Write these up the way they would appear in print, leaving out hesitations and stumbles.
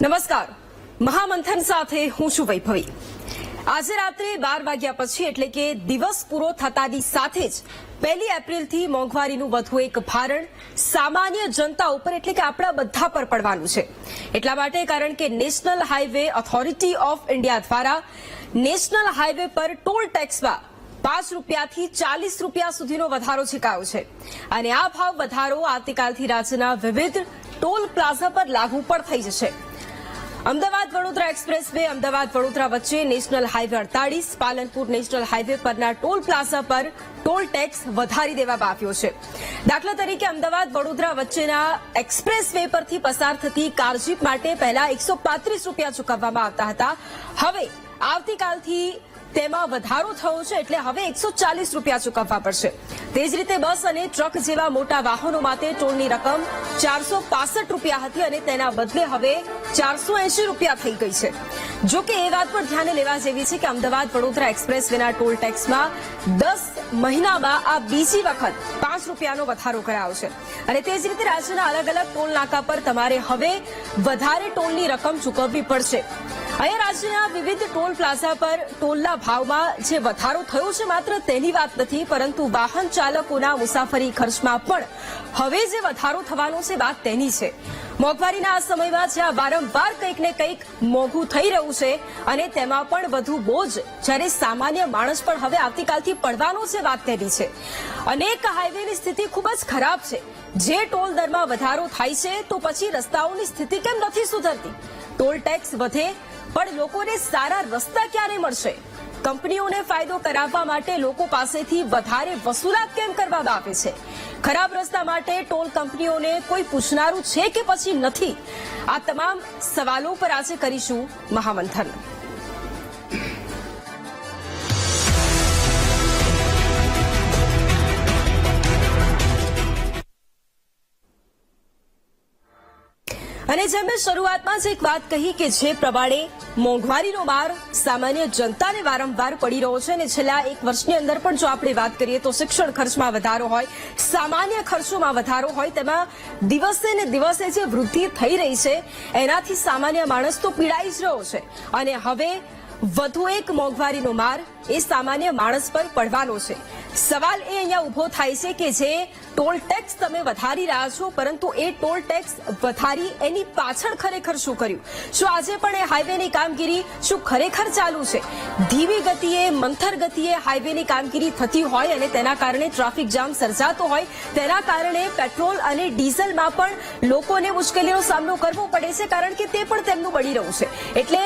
નમસ્કાર, મહામંથન સાથે હું છું વૈભવી। આજે રાત્રે 12 વાગ્યા પછી એટલે કે દિવસ પૂરો થતાની સાથે જ 1 એપ્રિલથી મોંઘવારીનું વધુ એક ભારણ સામાન્ય જનતા ઉપર એટલે કે આપણા બધા પર પડવાનું છે। એટલા માટે કારણ કે national highway authority of India દ્વારા નેશનલ હાઈવે પર ટોલ ટેક્સમાં 5 રૂપિયાથી 40 રૂપિયા સુધીનો વધારો ઝીકાયો છે અને આ ભાવ વધારો આવતીકાલથી રાજ્યના વિવિધ ટોલ પ્લાઝા પર લાગુ પણ થઈ જશે। અમદાવાદ વડોદરા એક્સપ્રેસ વે અમદાવાદ વડોદરા વચ્ચે national highway 48 Palanpur national highway પરના ટોલ પ્લાઝા પર ટોલ ટેક્સ વધારી દેવામાં આવ્યો છે। દાખલા તરીકે અમદાવાદ વડોદરા વચ્ચેના એક્સપ્રેસ વે પરથી પસાર થતી કાર જીપ માટે પહેલા 135 રૂપિયા ચૂકવવામાં આવતા હતા, હવે આવતીકાલથી તેમાં વધારો થયો છે એટલે હવે 140 રૂપિયા ચૂકવવા પડશે। તે જ રીતે બસ અને ટ્રક જેવા મોટા વાહનો માટે ટોલની રકમ 465 રૂપિયા હતી અને તેના બદલે હવે 480 રૂપિયા થઈ ગઈ છે। જો કે એ વાત પણ ધ્યાને લેવા જેવી છે કે અમદાવાદ વડોદરા એક્સપ્રેસ વેના ટોલ ટેક્સમાં 10 મહિનામાં આ બીજી વખત 5 રૂપિયાનો વધારો કરાયો છે અને તે જ રીતે રાજ્યના અલગ અલગ ટોલ નાકા પર તમારે હવે વધારે ટોલની રકમ ચૂકવવી પડશે। અહીંયા રાજ્યના વિવિધ ટોલ પ્લાઝા પર ટોલના ભાવમાં જે વધારો થયો છે માત્ર તેની વાત નથી, પરંતુ વાહન ચાલકોના મુસાફરી ખર્ચમાં પણ હવે જે વધારો થવાનો છે વાત તેની છે। મોંઘવારીના આ સમયમાં જ્યાં વારંવાર કંઈક ને કંઈક મોંઘું થઈ રહ્યું છે અને તેમાં પણ વધુ બોજ જ્યારે સામાન્ય માણસ પણ હવે આવતીકાલથી પડવાનો છે વાત તેની છે। અનેક હાઈવેની સ્થિતિ ખૂબ જ ખરાબ છે। જે ટોલ દરમાં વધારો થાય છે તો પછી રસ્તાઓની સ્થિતિ કેમ નથી સુધરતી? ટોલ ટેક્સ વધે પણ લોકોને સારા રસ્તા ક્યારે મળશે? કંપનીઓને ફાયદો કરાવવા માટે લોકો પાસેથી વધારે વસૂલાત કેમ કરવામાં આવે છે? ખરાબ રસ્તા માટે ટોલ કંપનીઓને કોઈ પૂછનારું છે કે પછી નથી? આ તમામ સવાલો પર આજે કરીશું મહામંથન। અને જેમ મેં શરૂઆતમાં જ એક વાત કહી કે જે પ્રમાણે મોંઘવારીનો માર સામાન્ય જનતાને વારંવાર પડી રહ્યો છે અને છેલ્લા 1 વર્ષની અંદર પણ જો આપણે વાત કરીએ તો શિક્ષણ ખર્ચમાં વધારો હોય, સામાન્ય ખર્ચોમાં વધારો હોય, તેમાં દિવસે ને દિવસે જે વૃદ્ધિ થઈ રહી છે એનાથી સામાન્ય માણસ તો પીડાઈ જ રહ્યો છે અને હવે વધુ એક મોંઘવારીનો માર એ સામાન્ય માણસ પર પડવાનો છે। સવાલ એ અહીંયા ઉભો થાય છે કે જે ટોલ ટેક્સ તમે વધારી રહ્યા છો, પરંતુ એ ટોલ ટેક્સ વધારી એની પાછળ ખરેખર શું કર્યું? શું આજે પણ એ હાઈવેની કામગીરી શું ખરેખર ચાલુ છે? ધીમી ગતિએ, મંથર ગતિએ હાઈવેની કામગીરી થતી હોય અને તેના કારણે ટ્રાફિક જામ સર્જાતો હોય, તેના કારણે પેટ્રોલ અને ડીઝલમાં પણ લોકોને મુશ્કેલીનો સામનો કરવો પડે છે કારણ કે તે પણ તેમનું બળી રહ્યું છે। એટલે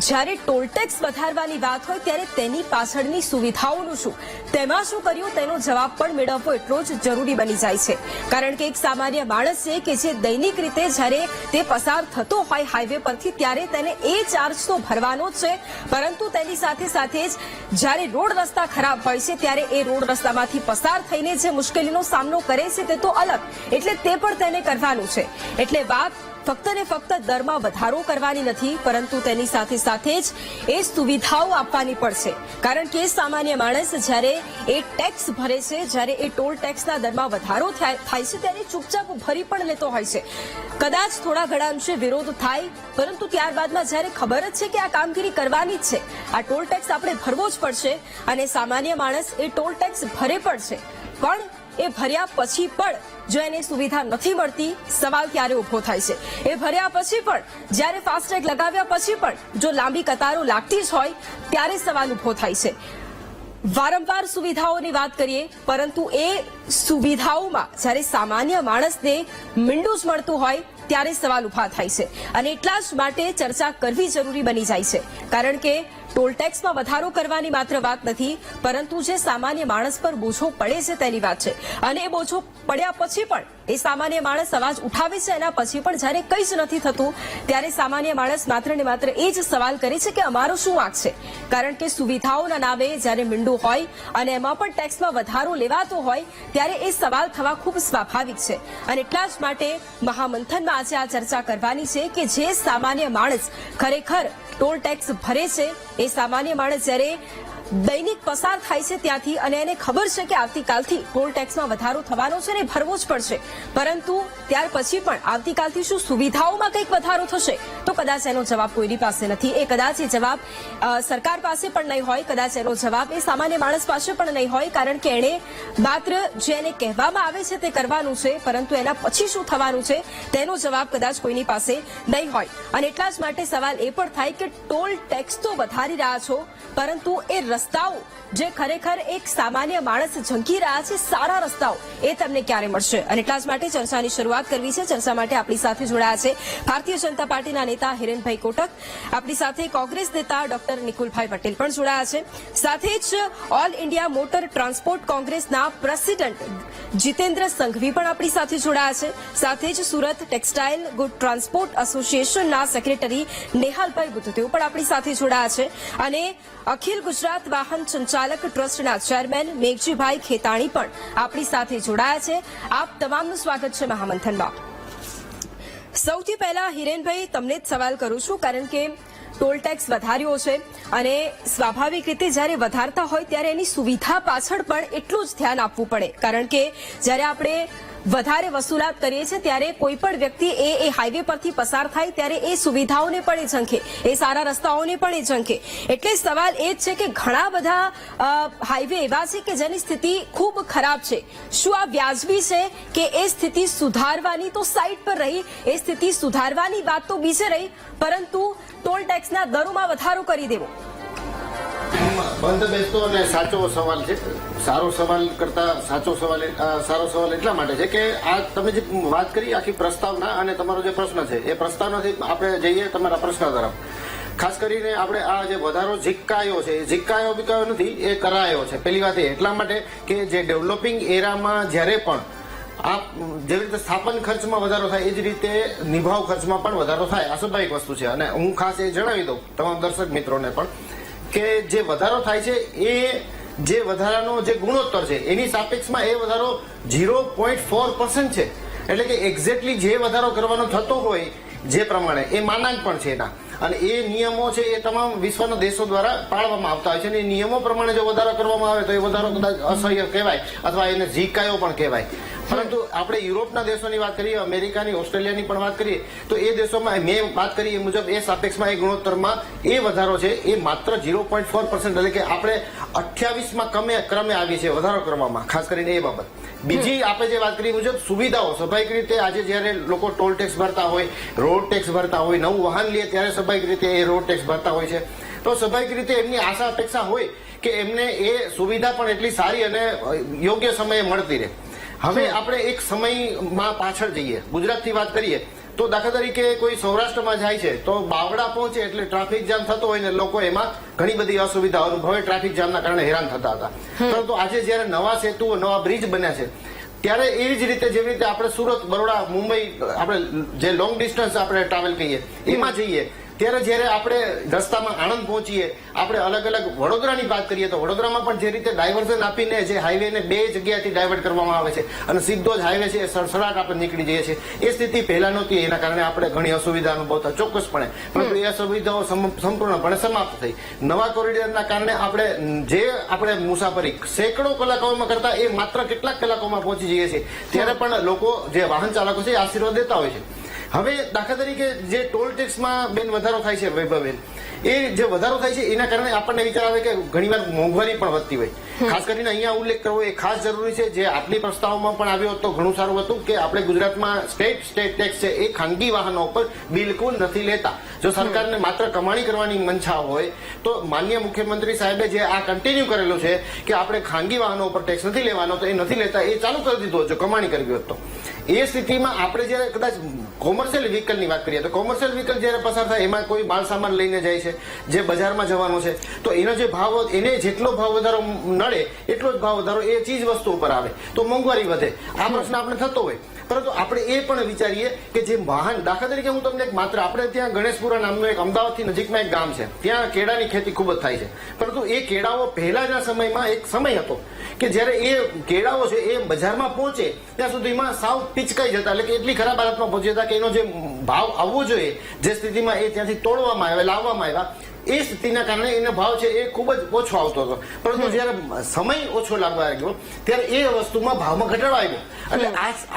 જ્યારે ટોલ ટેક્સ વધારવાની વાત હોય ત્યારે તેની પાછળની સુવિધાઓનું શું, તેમાં શું કર્યું તેનો જવાબ પણ મેળવવો એટલો જ જરૂરી બની જાય છે કારણ કે એક સામાન્ય માણસ છે કે જે દૈનિક રીતે જ્યારે તે પસાર થતો હોય હાઈવે પરથી ત્યારે તેને એ ચાર્જ તો ભરવાનો જ છે, પરંતુ તેની સાથે સાથે જ જ્યારે રોડ રસ્તા ખરાબ હોય છે ત્યારે એ રોડ રસ્તામાંથી પસાર થઈને જે મુશ્કેલીનો સામનો કરે છે તે તો અલગ, એટલે તે પણ તેને કરવાનું છે। એટલે વાત ફક્ત ને ફક્ત દરમાં વધારો કરવાની નથી, પરંતુ તેની સાથે સાથે જ એ સુવિધાઓ આપવાની પડશે કારણ કે સામાન્ય માણસ જ્યારે એ ટેક્સ ભરે છે, જ્યારે એ ટોલ ટેક્સના દરમાં વધારો થાય છે ત્યારે ચૂપચાપ ભરી પણ લેતો હોય છે। કદાચ થોડા ઘણા અંશે વિરોધ થાય, પરંતુ ત્યારબાદમાં જ્યારે ખબર જ છે કે આ કામગીરી કરવાની જ છે, આ ટોલ ટેક્સ આપણે ભરવો જ પડશે અને સામાન્ય માણસ એ ટોલ ટેક્સ ભરે પડશે, પણ એ ભર્યા પછી પણ જો એને સુવિધા નથી મળતી સવાલ ત્યારે ઉભો થાય છે। એ ભર્યા પછી પણ જ્યારે ફાસ્ટેગ લગાવ્યા પછી પણ જો લાંબી કતારો લાગતી જ હોય ત્યારે સવાલ ઉભો થાય છે। વારંવાર સુવિધાઓની વાત કરીએ, પરંતુ એ સુવિધાઓમાં જ્યારે સામાન્ય માણસને મીંડું જ મળતું હોય ત્યારે સવાલ ઉભા થાય છે અને એટલા જ માટે ચર્ચા કરવી જરૂરી બની જાય છે કારણ કે ટોલ ટેક્સમાં વધારો કરવાની માત્ર વાત નથી, પરંતુ જે સામાન્ય માણસ પર બોજો પડે છે તેની વાત છે અને એ બોજો પડ્યા પછી પણ એ સામાન્ય માણસ અવાજ ઉઠાવે છે, એના પછી પણ જ્યારે કંઈ જ નથી થતું ત્યારે સામાન્ય માણસ માત્ર ને માત્ર એ જ સવાલ કરે છે કે અમારો શું વાંક છે? કારણ કે સુવિધાઓના નામે જ્યારે મીંડું હોય અને એમાં પણ ટેક્સમાં વધારો લેવાતો હોય ત્યારે એ સવાલ થવા ખૂબ સ્વાભાવિક છે અને એટલા જ માટે મહામંથનમાં આજે આ ચર્ચા કરવાની છે કે જે સામાન્ય માણસ ખરેખર ટોલ ટેક્સ ભરે છે, એ સામાન્ય માણસ જ્યારે દૈનિક પસાર થાય છે ત્યાંથી અને એને ખબર છે કે આવતીકાલથી ટોલ ટેક્સમાં વધારો થવાનો છે ને ભરવો જ પડશે, પરંતુ ત્યાર પછી પણ આવતીકાલથી શું સુવિધાઓમાં કંઈક વધારો થશે? તો કદાચ એનો જવાબ કોઈની પાસે નથી. એ કદાચ એ જવાબ સરકાર પાસે પણ નહીં હોય, કદાચ એનો જવાબ એ સામાન્ય માણસ પાસે પણ નહીં હોય, કારણ કે એણે માત્ર જે એને કહેવામાં આવે છે તે કરવાનું છે, પરંતુ એના પછી શું થવાનું છે તેનો જવાબ કદાચ કોઈની પાસે નહીં હોય. અને એટલા જ માટે સવાલ એ પણ થાય કે ટોલ ટેક્સ તો વધારી રહ્યા છો, પરંતુ એ રસ્તાઓ જે ખરેખર એક સામાન્ય માણસ ઝંકી રહ્યા છે, સારા રસ્તાઓ, એ તમને ક્યારે મળશે? અને એટલા જ માટે ચર્ચાની શરૂઆત કરવી છે. ચર્ચા માટે આપણી સાથે જોડાયા છે ભારતીય જનતા પાર્ટીના નેતા હિરેનભાઈ કોટક, આપણી સાથે કોંગ્રેસ નેતા ડોક્ટર નિકુલભાઈ પટેલ પણ જોડાયા છે, સાથે જ ઓલ ઇન્ડિયા મોટર ટ્રાન્સપોર્ટ કોંગ્રેસના પ્રેસિડેન્ટ જીતેન્દ્ર સંઘવી પણ આપણી સાથે જોડાયા છે, સાથે જ સુરત ટેક્સટાઇલ ગુડ ટ્રાન્સપોર્ટ એસોસિએશનના સેક્રેટરી નેહાલભાઈ બુદ્ધ તેઓ પણ આપણી સાથે જોડાયા છે, અને અખિલ ગુજરાત વાહન સંચાલક ટ્રસ્ટના ચેરમેન મેઘજીભાઈ ખેતાણી પણ આપણી સાથે જોડાયા છે. આપ તમામનું સ્વાગત છે મહામંથનમાં. સૌથી પહેલા હિરેનભાઈ તમને જ સવાલ કરું છું, કારણ કે ટોલ ટેક્સ વધાર્યો છે અને સ્વાભાવિક રીતે જ્યારે વધારતા હોય ત્યારે એની સુવિધા પાછળ પણ એટલું જ ધ્યાન આપવું પડે, કારણ કે જ્યારે આપણે વધારે વસૂલાત કરીએ છીએ ત્યારે કોઈ પણ વ્યક્તિ એ હાઈવે પરથી પસાર થાય ત્યારે એ સુવિધાઓને પણ એ ઝંખે, એ સારા રસ્તાઓને પણ એ ઝંખે. એટલે સવાલ એ જ છે કે ઘણા બધા હાઈવે એવા છે કે જેની સ્થિતિ ખૂબ ખરાબ છે. શું આ વ્યાજબી છે કે એ સ્થિતિ સુધારવાની તો સાઈડ પર રહી, એ સ્થિતિ સુધારવાની વાત તો બીજે રહી, પરંતુ ટોલ ટેક્સના દરોમાં વધારો કરી દેવો? બંધ બેસતો અને સાચો સવાલ છે. સારો સવાલ કરતા સારો સવાલ એટલા માટે છે કે આ તમે જે વાત કરી આખી પ્રસ્તાવના અને તમારો જે પ્રશ્ન છે એ પ્રસ્તાવનાથી આપણે જઈએ તમારા પ્રશ્ન તરફ. ખાસ કરીને આપણે આ જે વધારો ઝીક્કાયો છે, એ ઝીક્કાયો બીકાયો નથી, એ કરાયો છે. પહેલી વાત એ એટલા માટે કે જે ડેવલપિંગ એરામાં જ્યારે પણ આ જેવી રીતે સ્થાપન ખર્ચમાં વધારો થાય એ જ રીતે નિભાવ ખર્ચમાં પણ વધારો થાય. આ સ્વાભાવિક વસ્તુ છે. અને હું ખાસ એ જણાવી દઉં તમામ દર્શક મિત્રોને પણ કે જે વધારો થાય છે એ જે વધારાનો જે ગુણોત્તર છે એની સાપેક્ષમાં એ વધારો 0.4% છે. એટલે કે એક્ઝેક્ટલી જે વધારો કરવાનો થતો હોય જે પ્રમાણે એ માનાંક પણ છે એના, અને એ નિયમો છે એ તમામ વિશ્વના દેશો દ્વારા પાળવામાં આવતા હોય છે. અને એ નિયમો પ્રમાણે જો વધારો કરવામાં આવે તો એ વધારો કદાચ અસહ્ય કહેવાય અથવા એને ઝીકાયો પણ કહેવાય. પરંતુ આપણે યુરોપના દેશોની વાત કરીએ, અમેરિકાની, ઓસ્ટ્રેલિયાની પણ વાત કરીએ તો એ દેશોમાં મેં વાત કરી એ મુજબ એ સાપેક્ષમાં એ ગુણોત્તરમાં એ વધારો છે એ માત્ર 0.4%, એટલે કે આપણે 28માં ક્રમે આવી છે વધારો કરવામાં, ખાસ કરીને એ બાબત. બીજી આપણે જે વાત કરી મુજબ સુવિધાઓ, સ્વાભાવિક રીતે આજે જયારે લોકો ટોલ ટેક્સ ભરતા હોય, રોડ ટેક્સ ભરતા હોય, નવું વાહન લે ત્યારે સ્વાભાવિક રીતે એ રોડ ટેક્સ ભરતા હોય છે, તો સ્વાભાવિક રીતે એમની આશા અપેક્ષા હોય કે એમને એ સુવિધા પણ એટલી સારી અને યોગ્ય સમયે મળતી રહે. હવે આપણે એક સમયમાં પાછળ જઈએ, ગુજરાતથી વાત કરીએ તો દાખલા તરીકે કોઈ સૌરાષ્ટ્રમાં જાય છે તો બાવડા પહોંચે એટલે ટ્રાફિક જામ થતો હોય ને લોકો એમાં ઘણી બધી અસુવિધા અનુભવે, ટ્રાફિક જામના કારણે હેરાન થતા હતા. પરંતુ આજે જયારે નવા સેતુઓ, નવા બ્રિજ બન્યા છે ત્યારે એવી જ રીતે જેવી રીતે આપણે સુરત, બરોડા, મુંબઈ, આપણે જે લોંગ ડિસ્ટન્સ આપણે ટ્રાવેલ કહીએ એમાં જઈએ ત્યારે જયારે આપણે રસ્તામાં આણંદ પહોંચીએ, આપણે અલગ અલગ વડોદરાની વાત કરીએ તો વડોદરામાં પણ જે રીતે ડાયવર્ઝન આપીને જે હાઈવેને બે જગ્યાએથી ડાયવર્ટ કરવામાં આવે છે અને સીધો જ હાઈવે છે એ સડસડાટ આપણે નીકળી જઈએ છીએ, એ સ્થિતિ પહેલા નહોતી. એના કારણે આપણે ઘણી અસુવિધા અનુભવતા ચોક્કસપણે, પરંતુ એ અસુવિધાઓ સંપૂર્ણપણે સમાપ્ત થઈ. નવા કોરિડોરના કારણે આપણે મુસાફરી સેંકડો કલાકોમાં કરતા એ માત્ર કેટલાક કલાકોમાં પહોંચી જઈએ છીએ. ત્યારે પણ લોકો જે વાહન ચાલકો છે એ આશીર્વાદ દેતા હોય છે. હવે દાખલા તરીકે જે ટોલ ટેક્સમાં બેન વધારો થાય છે વૈભવબેન, એ જે વધારો થાય છે એના કારણે આપણને વિચાર આવે કે ઘણીવાર મોંઘવારી પણ વધતી હોય. ખાસ કરીને અહીંયા ઉલ્લેખ કરવો એ ખાસ જરૂરી છે, જે આપણી પ્રસ્તાવમાં પણ આવ્યો હતો ઘણું સારું હતું કે આપણે ગુજરાતમાં સ્ટેટ ટેક્સ છે એ ખાનગી વાહનો ઉપર બિલકુલ નથી લેતા. જો સરકારને માત્ર કમાણી કરવાની મંશા હોય તો માનનીય મુખ્યમંત્રી સાહેબે જે આ કન્ટિન્યુ કરેલું છે કે આપણે ખાનગી વાહનો ઉપર ટેક્સ નથી લેવાનો, તો એ નથી લેતા, એ ચાલુ કરી દીધું જો કમાણી કરવી હોત તો. એ સ્થિતિમાં આપણે જયારે કદાચ કોમર્શિયલ વ્હીકલની વાત કરીએ તો કોમર્શિયલ વ્હીકલ જયારે પસાર થાય એમાં કોઈ માલ સામાન લઈને જાય છે, જે બજારમાં જવાનો છે, તો એનો જે ભાવ, એને જેટલો ભાવ વધારો નડે એટલો જ ભાવ વધારો એ ચીજ વસ્તુ ઉપર આવે તો મોંઘવારી વધે. આ પ્રશ્ન આપણે થતો હોય. પરંતુ આપણે એ પણ વિચારીએ કે જે વાહન, દાખલા તરીકે હું તમને માત્ર આપણે ત્યાં ગણેશપુરા નામનું એક અમદાવાદથી નજીકમાં એક ગામ છે, ત્યાં કેળાની ખેતી ખૂબ જ થાય છે. પરંતુ એ કેળાઓ પહેલાના સમયમાં એક સમય હતો કે જયારે એ કેળાઓ છે એ બજારમાં પહોંચે ત્યાં સુધીમાં સાવ પિચકાઈ જતા, એટલે કે એટલી ખરાબ હાલતમાં પહોંચી જતા કે એનો જે ભાવ આવવો જોઈએ, જે સ્થિતિમાં એ ત્યાંથી તોડવામાં આવ્યા, લાવવામાં આવ્યા, એ સ્થિતિના કારણે એનો ભાવ છે એ ખૂબ જ ઓછો આવતો હતો. પરંતુ જયારે સમય ઓછો લાગવા લાગ્યો ત્યારે એ વસ્તુમાં ભાવમાં ઘટાડો આવ્યો. એટલે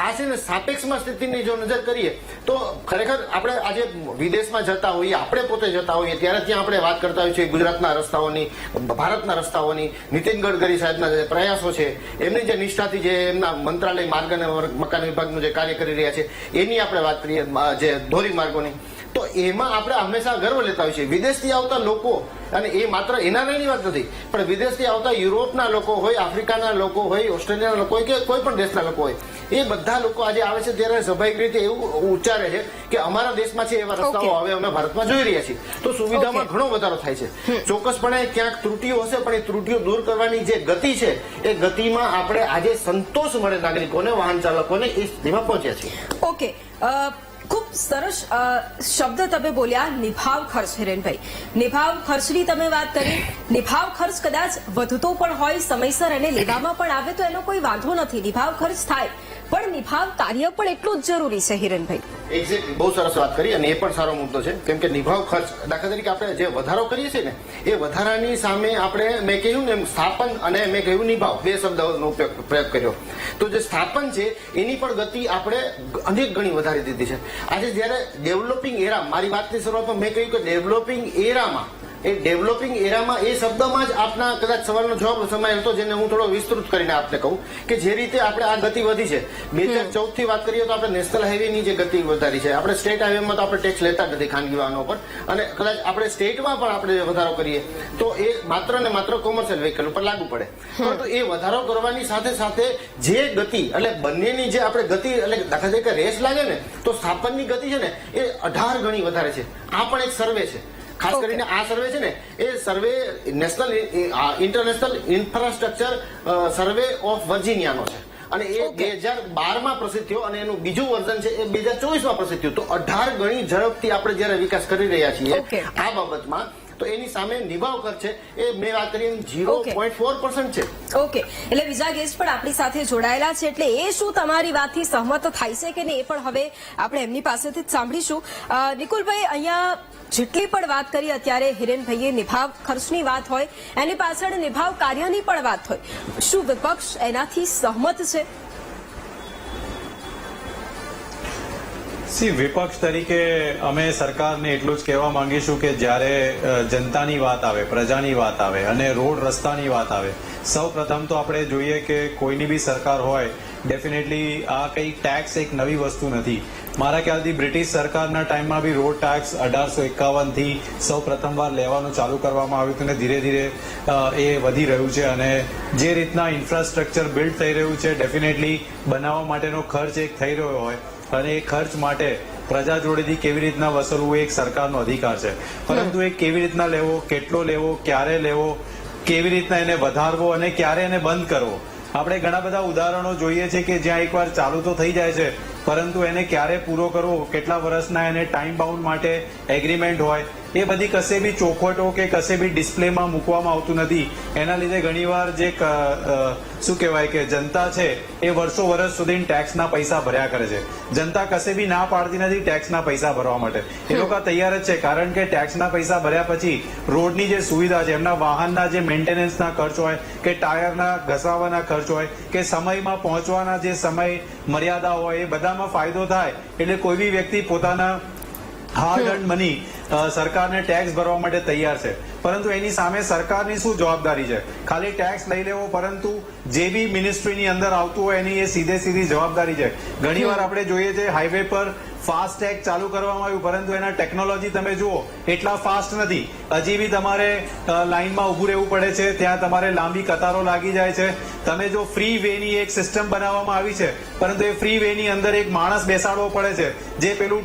આ છે ને સાપેક્ષમાં સ્થિતિની જો નજર કરીએ તો ખરેખર આપણે આજે વિદેશમાં જતા હોઈએ, આપણે પોતે જતા હોઈએ ત્યારે ત્યાં આપણે વાત કરતા હોઈએ છીએ ગુજરાતના રસ્તાઓની, ભારતના રસ્તાઓની, નીતિન ગડકરી સાહેબના જે પ્રયાસો છે, એમની જે નિષ્ઠાથી જે એમના મંત્રાલય માર્ગ અને મકાન વિભાગનું જે કાર્ય કરી રહ્યા છે એની આપણે વાત કરીએ, જે ધોરીમાર્ગોની, તો એમાં આપણે હંમેશા ગર્વ લેતા હોઈએ છીએ. વિદેશથી આવતા લોકો, અને એ માત્ર એનઆરઆઈની વાત નથી, પણ વિદેશથી આવતા યુરોપના લોકો હોય, આફ્રિકાના લોકો હોય, ઓસ્ટ્રેલિયાના લોકો હોય કે કોઈ પણ દેશના લોકો હોય, એ બધા લોકો આજે આવે છે ત્યારે સ્વાભાવિક રીતે એવું ઉચ્ચારે છે કે અમારા દેશમાં છે એવા રસ્તાઓ હવે અમે ભારતમાં જોઈ રહ્યા છીએ. તો સુવિધામાં ઘણો વધારો થાય છે. ચોક્કસપણે ક્યાંક ત્રુટીઓ હશે, પણ એ ત્રુટીઓ દૂર કરવાની જે ગતિ છે એ ગતિમાં આપણે આજે સંતોષ મળે નાગરિકોને, વાહન ચાલકોને, એ સ્થિતિમાં પહોંચ્યા છીએ. ઓકે, ખૂબ સરસ શબ્દ તમે બોલ્યા, નિભાવ ખર્ચ. હિરેનભાઈ, નિભાવ ખર્ચની તમે વાત કરી. નિભાવ ખર્ચ કદાચ વધતો પણ હોય સમયસર અને લેવામાં પણ આવે તો એનો કોઈ વાંધો નથી, નિભાવ ખર્ચ થાય, પણ નિભાવ કાર્ય પણ એટલું જ જરૂરી છે. હિરેનભાઈ, એક્ઝેક્ટલી, બહુ સરસ વાત કરી અને એ પણ સારો મુદ્દો છે. કેમ કે નિભાવ ખર્ચ, દાખલા તરીકે આપણે જે વધારો કરીએ છીએ ને એ વધારાની સામે આપણે, મેં કહ્યું ને સ્થાપન અને મેં કહ્યું નિભાવ, બે શબ્દોનો પ્રયોગ કર્યો. તો જે સ્થાપન છે એની પણ ગતિ આપણે અનેક ગણી વધારી દીધી છે. આજે જયારે ડેવલપિંગ એરા, મારી વાતની શરૂઆતમાં મેં કહ્યું કે ડેવલપિંગ એરામાં, એ ડેવલપિંગ એરામાં એ શબ્દમાં જ આપના કદાચ સવાલનો જવાબ સમાયેલ હતો, જેને હું થોડો વિસ્તૃત કરીને આપને કહું કે જે રીતે આપણે આ ગતિ વધી છે. 2014 થી વાત કરીએ તો આપણે નેશનલ હાઈવેની જે ગતિ વધારી છે, આપણે સ્ટેટ હાઈવેમાં તો આપણે ટેક્સ લેતા નથી ખાનગી વાહનો પર, અને કદાચ આપણે સ્ટેટમાં પણ આપણે વધારો કરીએ તો એ માત્ર ને માત્ર કોમર્શિયલ વ્હીકલ ઉપર લાગુ પડે. પરંતુ એ વધારો કરવાની સાથે સાથે જે ગતિ, એટલે બંનેની જે આપણે ગતિ, એટલે દાખલા તરીકે રેસ લાગે ને તો સ્થાપનની ગતિ છે ને એ 18 ગણી વધારે છે. આ પણ એક સર્વે છે. ખાસ કરીને આ સર્વે છે ને એ survey national international infrastructure survey of વર્જિનિયાનો છે, અને એ 2012માં પ્રસિદ્ધ થયો અને એનું બીજું વર્ઝન છે એ 2024માં પ્રસિદ્ધ થયું. તો 18 ગણી ઝડપથી આપણે જયારે વિકાસ કરી રહ્યા છીએ આ બાબતમાં, તો એની સામે નિભાવ ખર્ચ છે એ મેં વાત કરી 0.4% છે. ઓકે, એટલે બીજા ગેસ્ટ પણ આપણી સાથે જોડાયેલા છે, એટલે એ શું તમારી વાતથી સહમત થાય છે કે નહીં એ પણ હવે આપણે એમની પાસેથી જ સાંભળીશું. નિકુલભાઈ, અહીંયા જેટલી પણ વાત કરી અત્યારે હિરેનભાઈએ, નિભાવ ખર્ચની વાત હોય, એની પાછળ નિભાવ કાર્યની પણ વાત હોય, શું વિપક્ષ એનાથી સહમત છે? વિપક્ષ તરીકે અમે સરકારને એટલું જ કહેવા માંગીશું કે જ્યારે જનતાની વાત આવે, પ્રજાની વાત આવે અને રોડ રસ્તાની વાત આવે, સૌ પ્રથમ તો આપણે જોઈએ કે કોઈની બી સરકાર હોય, ડેફિનેટલી આ કંઈ ટેક્સ એક નવી વસ્તુ નથી. મારા ખ્યાલથી બ્રિટિશ સરકારના ટાઈમમાં બી રોડ ટેક્સ 1851થી સૌ પ્રથમવાર લેવાનું ચાલુ કરવામાં આવ્યું હતું અને ધીરે ધીરે એ વધી રહ્યું છે. અને જે રીતના ઇન્ફ્રાસ્ટ્રક્ચર બિલ્ડ થઈ રહ્યું છે, ડેફિનેટલી બનાવવા માટેનો ખર્ચ એક થઈ રહ્યો હોય અને એ ખર્ચ માટે પ્રજા જોડેથી કેવી રીતના વસૂલવું એ એક સરકારનો અધિકાર છે. પરંતુ એ કેવી રીતના લેવો, કેટલો લેવો, ક્યારે લેવો, કેવી રીતના એને વધારવો અને ક્યારે એને બંધ કરવો, આપણે ઘણા બધા ઉદાહરણો જોઈએ છે કે જ્યાં એકવાર ચાલુ તો થઈ જાય છે પરંતુ એને ક્યારે પૂરો કરવો, કેટલા વર્ષના એને ટાઈમ બાઉન્ડ માટે એગ્રીમેન્ટ હોય, એ બધી કશે બી ચોખવટો કે કશે બી ડિસ્પ્લેમાં મૂકવામાં આવતું નથી. એના લીધે ઘણીવાર જે શું કહેવાય કે જનતા છે એ વર્ષો વર્ષ સુધી ટેક્સના પૈસા ભર્યા કરે છે. જનતા કશે બી ના પાડતી નથી ટેક્સના પૈસા ભરવા માટે, એ લોકો તૈયાર જ છે, કારણ કે ટેક્સના પૈસા ભર્યા પછી રોડની જે સુવિધા છે, એમના વાહનના જે મેન્ટેનન્સના ખર્ચ હોય કે ટાયરના ઘસાવાના ખર્ચ હોય કે સમયમાં પહોંચવાના જે સમય મર્યાદા હોય, એ બધામાં ફાયદો થાય. એટલે કોઈ બી વ્યક્તિ પોતાના હાર્ડ અર્ન્ડ મની સરકારને ટેક્સ ભરવા માટે તૈયાર છે. પરંતુ એની સામે સરકારની શું જવાબદારી છે? ખાલી ટેક્સ લઈ લેવો, પરંતુ જે બી મિનિસ્ટ્રીની અંદર આવતું હોય એની એ સીધી જવાબદારી છે. ઘણીવાર આપણે જોઈએ છે હાઈવે પર ફાસ્ટ ટેગ ચાલુ કરવામાં આવ્યું, પરંતુ એના ટેકનોલોજી તમે જુઓ એટલા ફાસ્ટ નથી. હજી બી તમારે લાઈનમાં ઉભું રહેવું પડે છે, ત્યાં તમારે લાંબી કતારો લાગી જાય છે. તમે જો ફ્રી વે ની એક સિસ્ટમ બનાવવામાં આવી છે, પરંતુ એ ફ્રી વે ની અંદર એક માણસ બેસાડવો પડે છે જે પેલું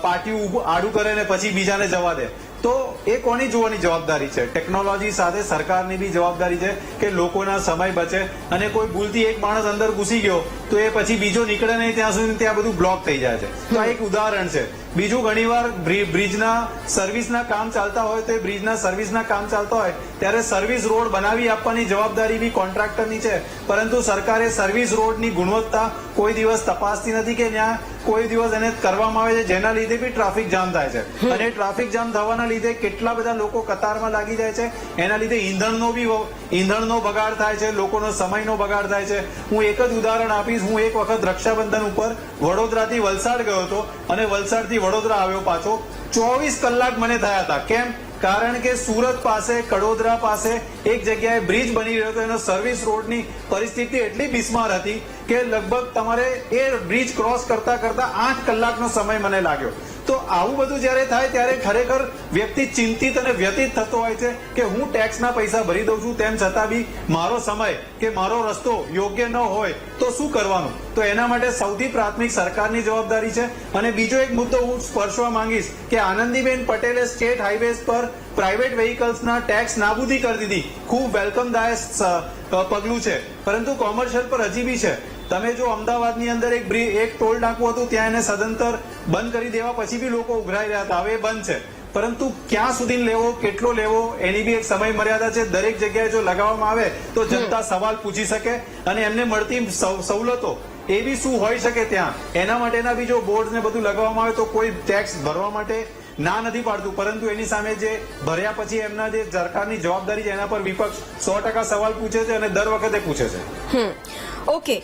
પાટિયું આડું કરે ને પછી બીજાને જવા દે. તો એ કોની જોવાની જવાબદારી છે? ટેકનોલોજી સાથે સરકારની બી જવાબદારી છે કે લોકોના સમય બચે, અને કોઈ ભૂલથી એક માણસ અંદર ઘૂસી ગયો તો એ પછી બીજો નીકળે નહીં ત્યાં સુધી ત્યાં બધું બ્લોક થઈ જાય છે. તો આ એક ઉદાહરણ છે બીજું ઘણીવાર બ્રિજના સર્વિસના કામ ચાલતા હોય તો એ બ્રિજના સર્વિસના કામ ચાલતા હોય ત્યારે સર્વિસ રોડ બનાવી આપવાની જવાબદારી બી કોન્ટ્રાક્ટરની છે, પરંતુ સરકારે સર્વિસ રોડની ગુણવત્તા કોઈ દિવસ તપાસતી નથી કે ત્યાં કોઈ દિવસ એને કરવામાં આવે છે, જેના લીધે બી ટ્રાફિક જામ થાય છે. અને ટ્રાફિક જામ થવાના લીધે કેટલા બધા લોકો કતારમાં લાગી જાય છે. એના લીધે ઈંધણનો બગાડ થાય છે, લોકોનો સમયનો બગાડ થાય છે. હું એક જ ઉદાહરણ આપીશ. હું એક વખત રક્ષાબંધન ઉપર વડોદરાથી વલસાડ ગયો હતો અને વલસાડથી વડોદરા આવ્યો પાછો. 24 કલાક મને થયા હતા. કેમ? કારણ કે સુરત પાસે, કડોદરા પાસે એક જગ્યાએ બ્રિજ બની રહ્યો હતો. એનો સર્વિસ રોડની પરિસ્થિતિ એટલી બિસ્માર હતી કે લગભગ તમારે એ બ્રિજ ક્રોસ કરતા 8 કલાકનો સમય મને લાગ્યો. તો આવું બધું જયારે થાય ત્યારે ખરેખર વ્યક્તિ ચિંતિત અને વ્યતીત થતો હોય છે કે હું ટેક્સના પૈસા ભરી દઉં છું, તેમ છતાં બી મારો સમય કે મારો રસ્તો યોગ્ય ન હોય તો શું કરવાનું? તો એના માટે સૌથી પ્રાથમિક સરકારની જવાબદારી છે. અને બીજો એક મુદ્દો હું સ્પર્શવા માંગીશ કે આનંદીબેન પટેલે સ્ટેટ હાઈવેઝ પર પ્રાઇવેટ વ્હીકલ્સના ટેક્સ નાબૂદી કરી દીધી. ખૂબ વેલકમદાયક પગલું છે, પરંતુ કોમર્શિયલ પર હજી બી છે. તમે જો અમદાવાદની અંદર એક ટોલ નાકું હતું, ત્યાં એને સદંતર બંધ કરી દેવા પછી બી લોકો ઉઘરાઈ રહ્યા હતા. હવે બંધ છે, પરંતુ ક્યાં સુધી લેવો, કેટલો લેવો, એની બી એક સમય મર્યાદા છે. દરેક જગ્યાએ જો લગાવવામાં આવે તો જનતા સવાલ પૂછી શકે અને એમને મળતી સવલતો એ બી શું હોઈ શકે ત્યાં. એના માટેના બી જો બોર્ડ ને બધું લગાવવામાં આવે તો કોઈ ટેક્સ ભરવા માટે ના નથી પાડતું, પરંતુ એની સામે જે ભર્યા પછી એમના જે સરકારની જવાબદારી છે એના પર વિપક્ષ 100% સવાલ પૂછે છે અને દર વખતે પૂછે છે. ઓકે,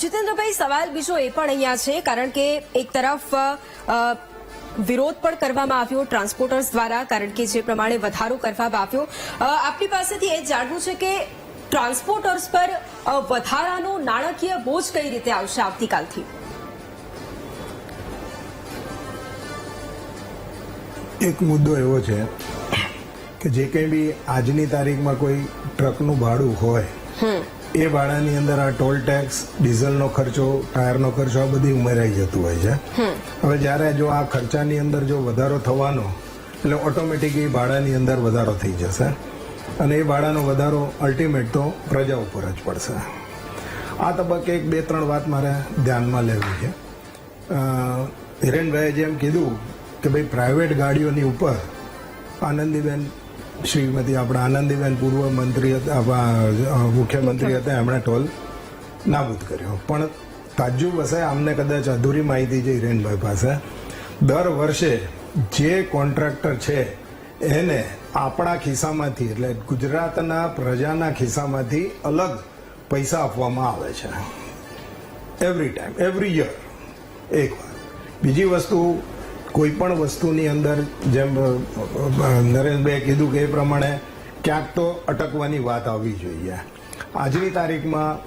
જીતેન્દ્રભાઈ, સવાલ બીજો એ પણ અહીંયા છે, કારણ કે એક તરફ વિરોધ પણ કરવામાં આવ્યો ટ્રાન્સપોર્ટર્સ દ્વારા, કારણ કે જે પ્રમાણે વધારો કરવામાં આવ્યો. આપની પાસેથી એ જાણવું છે કે ટ્રાન્સપોર્ટર્સ પર વધારાનો નાણાકીય બોજ કઈ રીતે આવશે આવતીકાલથી? એક મુદ્દો એવો છે કે જે કંઈ બી આજની તારીખમાં કોઈ ટ્રકનું ભાડું હોય એ ભાડાની અંદર આ ટોલ ટેક્સ, ડીઝલનો ખર્ચો, ટાયરનો ખર્ચો આ બધી ઉમેરાઈ જતું હોય છે. હવે જ્યારે જો આ ખર્ચાની અંદર જો વધારો થવાનો એટલે ઓટોમેટિક એ ભાડાની અંદર વધારો થઈ જશે અને એ ભાડાનો વધારો અલ્ટિમેટ તો પ્રજા ઉપર જ પડશે. આ તબક્કે 2-3 વાત મારે ધ્યાનમાં લેવી છે. હિરેનભાઈએ જેમ કીધું કે ભાઈ પ્રાઇવેટ ગાડીઓની ઉપર આનંદીબેન શ્રીમતી આપણા આનંદીબેન પૂર્વ મંત્રી હતા, મુખ્યમંત્રી હતા, એમણે ટોલ નાબૂદ કર્યો. પણ તાજ્જુબ હશે, અમને કદાચ અધૂરી માહિતી છે હિરેનભાઈ પાસે, દર વર્ષે જે કોન્ટ્રાક્ટર છે એને આપણા ખિસ્સામાંથી એટલે ગુજરાતના પ્રજાના ખિસ્સામાંથી અલગ પૈસા આપવામાં આવે છે. એવરી ટાઈમ, એવરી યર એક વાર. બીજી વસ્તુ, કોઈ પણ વસ્તુની અંદર જેમ નરેશભાઈએ કીધું કે એ પ્રમાણે ક્યાંક તો અટકવાની વાત આવવી જોઈએ. આજની તારીખમાં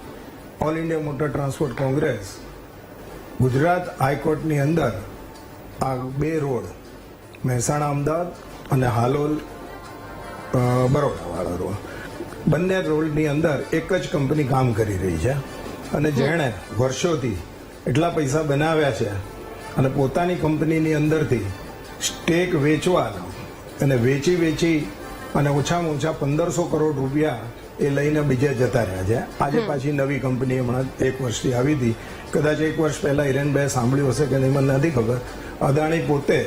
all India motor transport Congress Gujarat હાઈકોર્ટની અંદર આ 2 રોડ, મહેસાણા અમદાવાદ અને હાલોલ બરોડાવાળા રોડ, બંને રોડની અંદર એક જ કંપની કામ કરી રહી છે અને જેણે વર્ષોથી એટલા પૈસા બનાવ્યા છે અને પોતાની કંપનીની અંદરથી સ્ટેક વેચવાનો અને વેચી અને ઓછામાં ઓછા 1500 કરોડ રૂપિયા એ લઈને બીજે જતા રહ્યા છે. આજે પાછી નવી કંપની હમણાં 1 વર્ષથી આવી હતી, કદાચ 1 વર્ષ પહેલા હિરેનભાઈએ સાંભળ્યું હશે કે નહીં મને નથી ખબર. અદાણી પોતે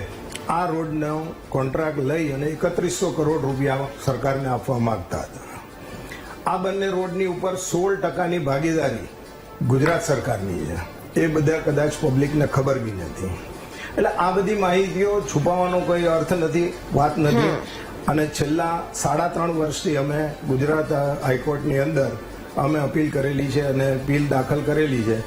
આ રોડનો કોન્ટ્રાક્ટ લઈ અને 3100 કરોડ રૂપિયા સરકારને આપવા માંગતા હતા. આ બંને રોડની ઉપર 16%ની ભાગીદારી ગુજરાત સરકારની છે. એ બધા કદાચ પબ્લિકને ખબર બી નથી. એટલે આ બધી માહિતીઓ છુપાવવાનો કોઈ અર્થ નથી, વાત નથી. અને છેલ્લા 3.5 વર્ષથી અમે ગુજરાત હાઈકોર્ટની અંદર અમે અપીલ કરેલી છે અને અપીલ દાખલ કરેલી છે,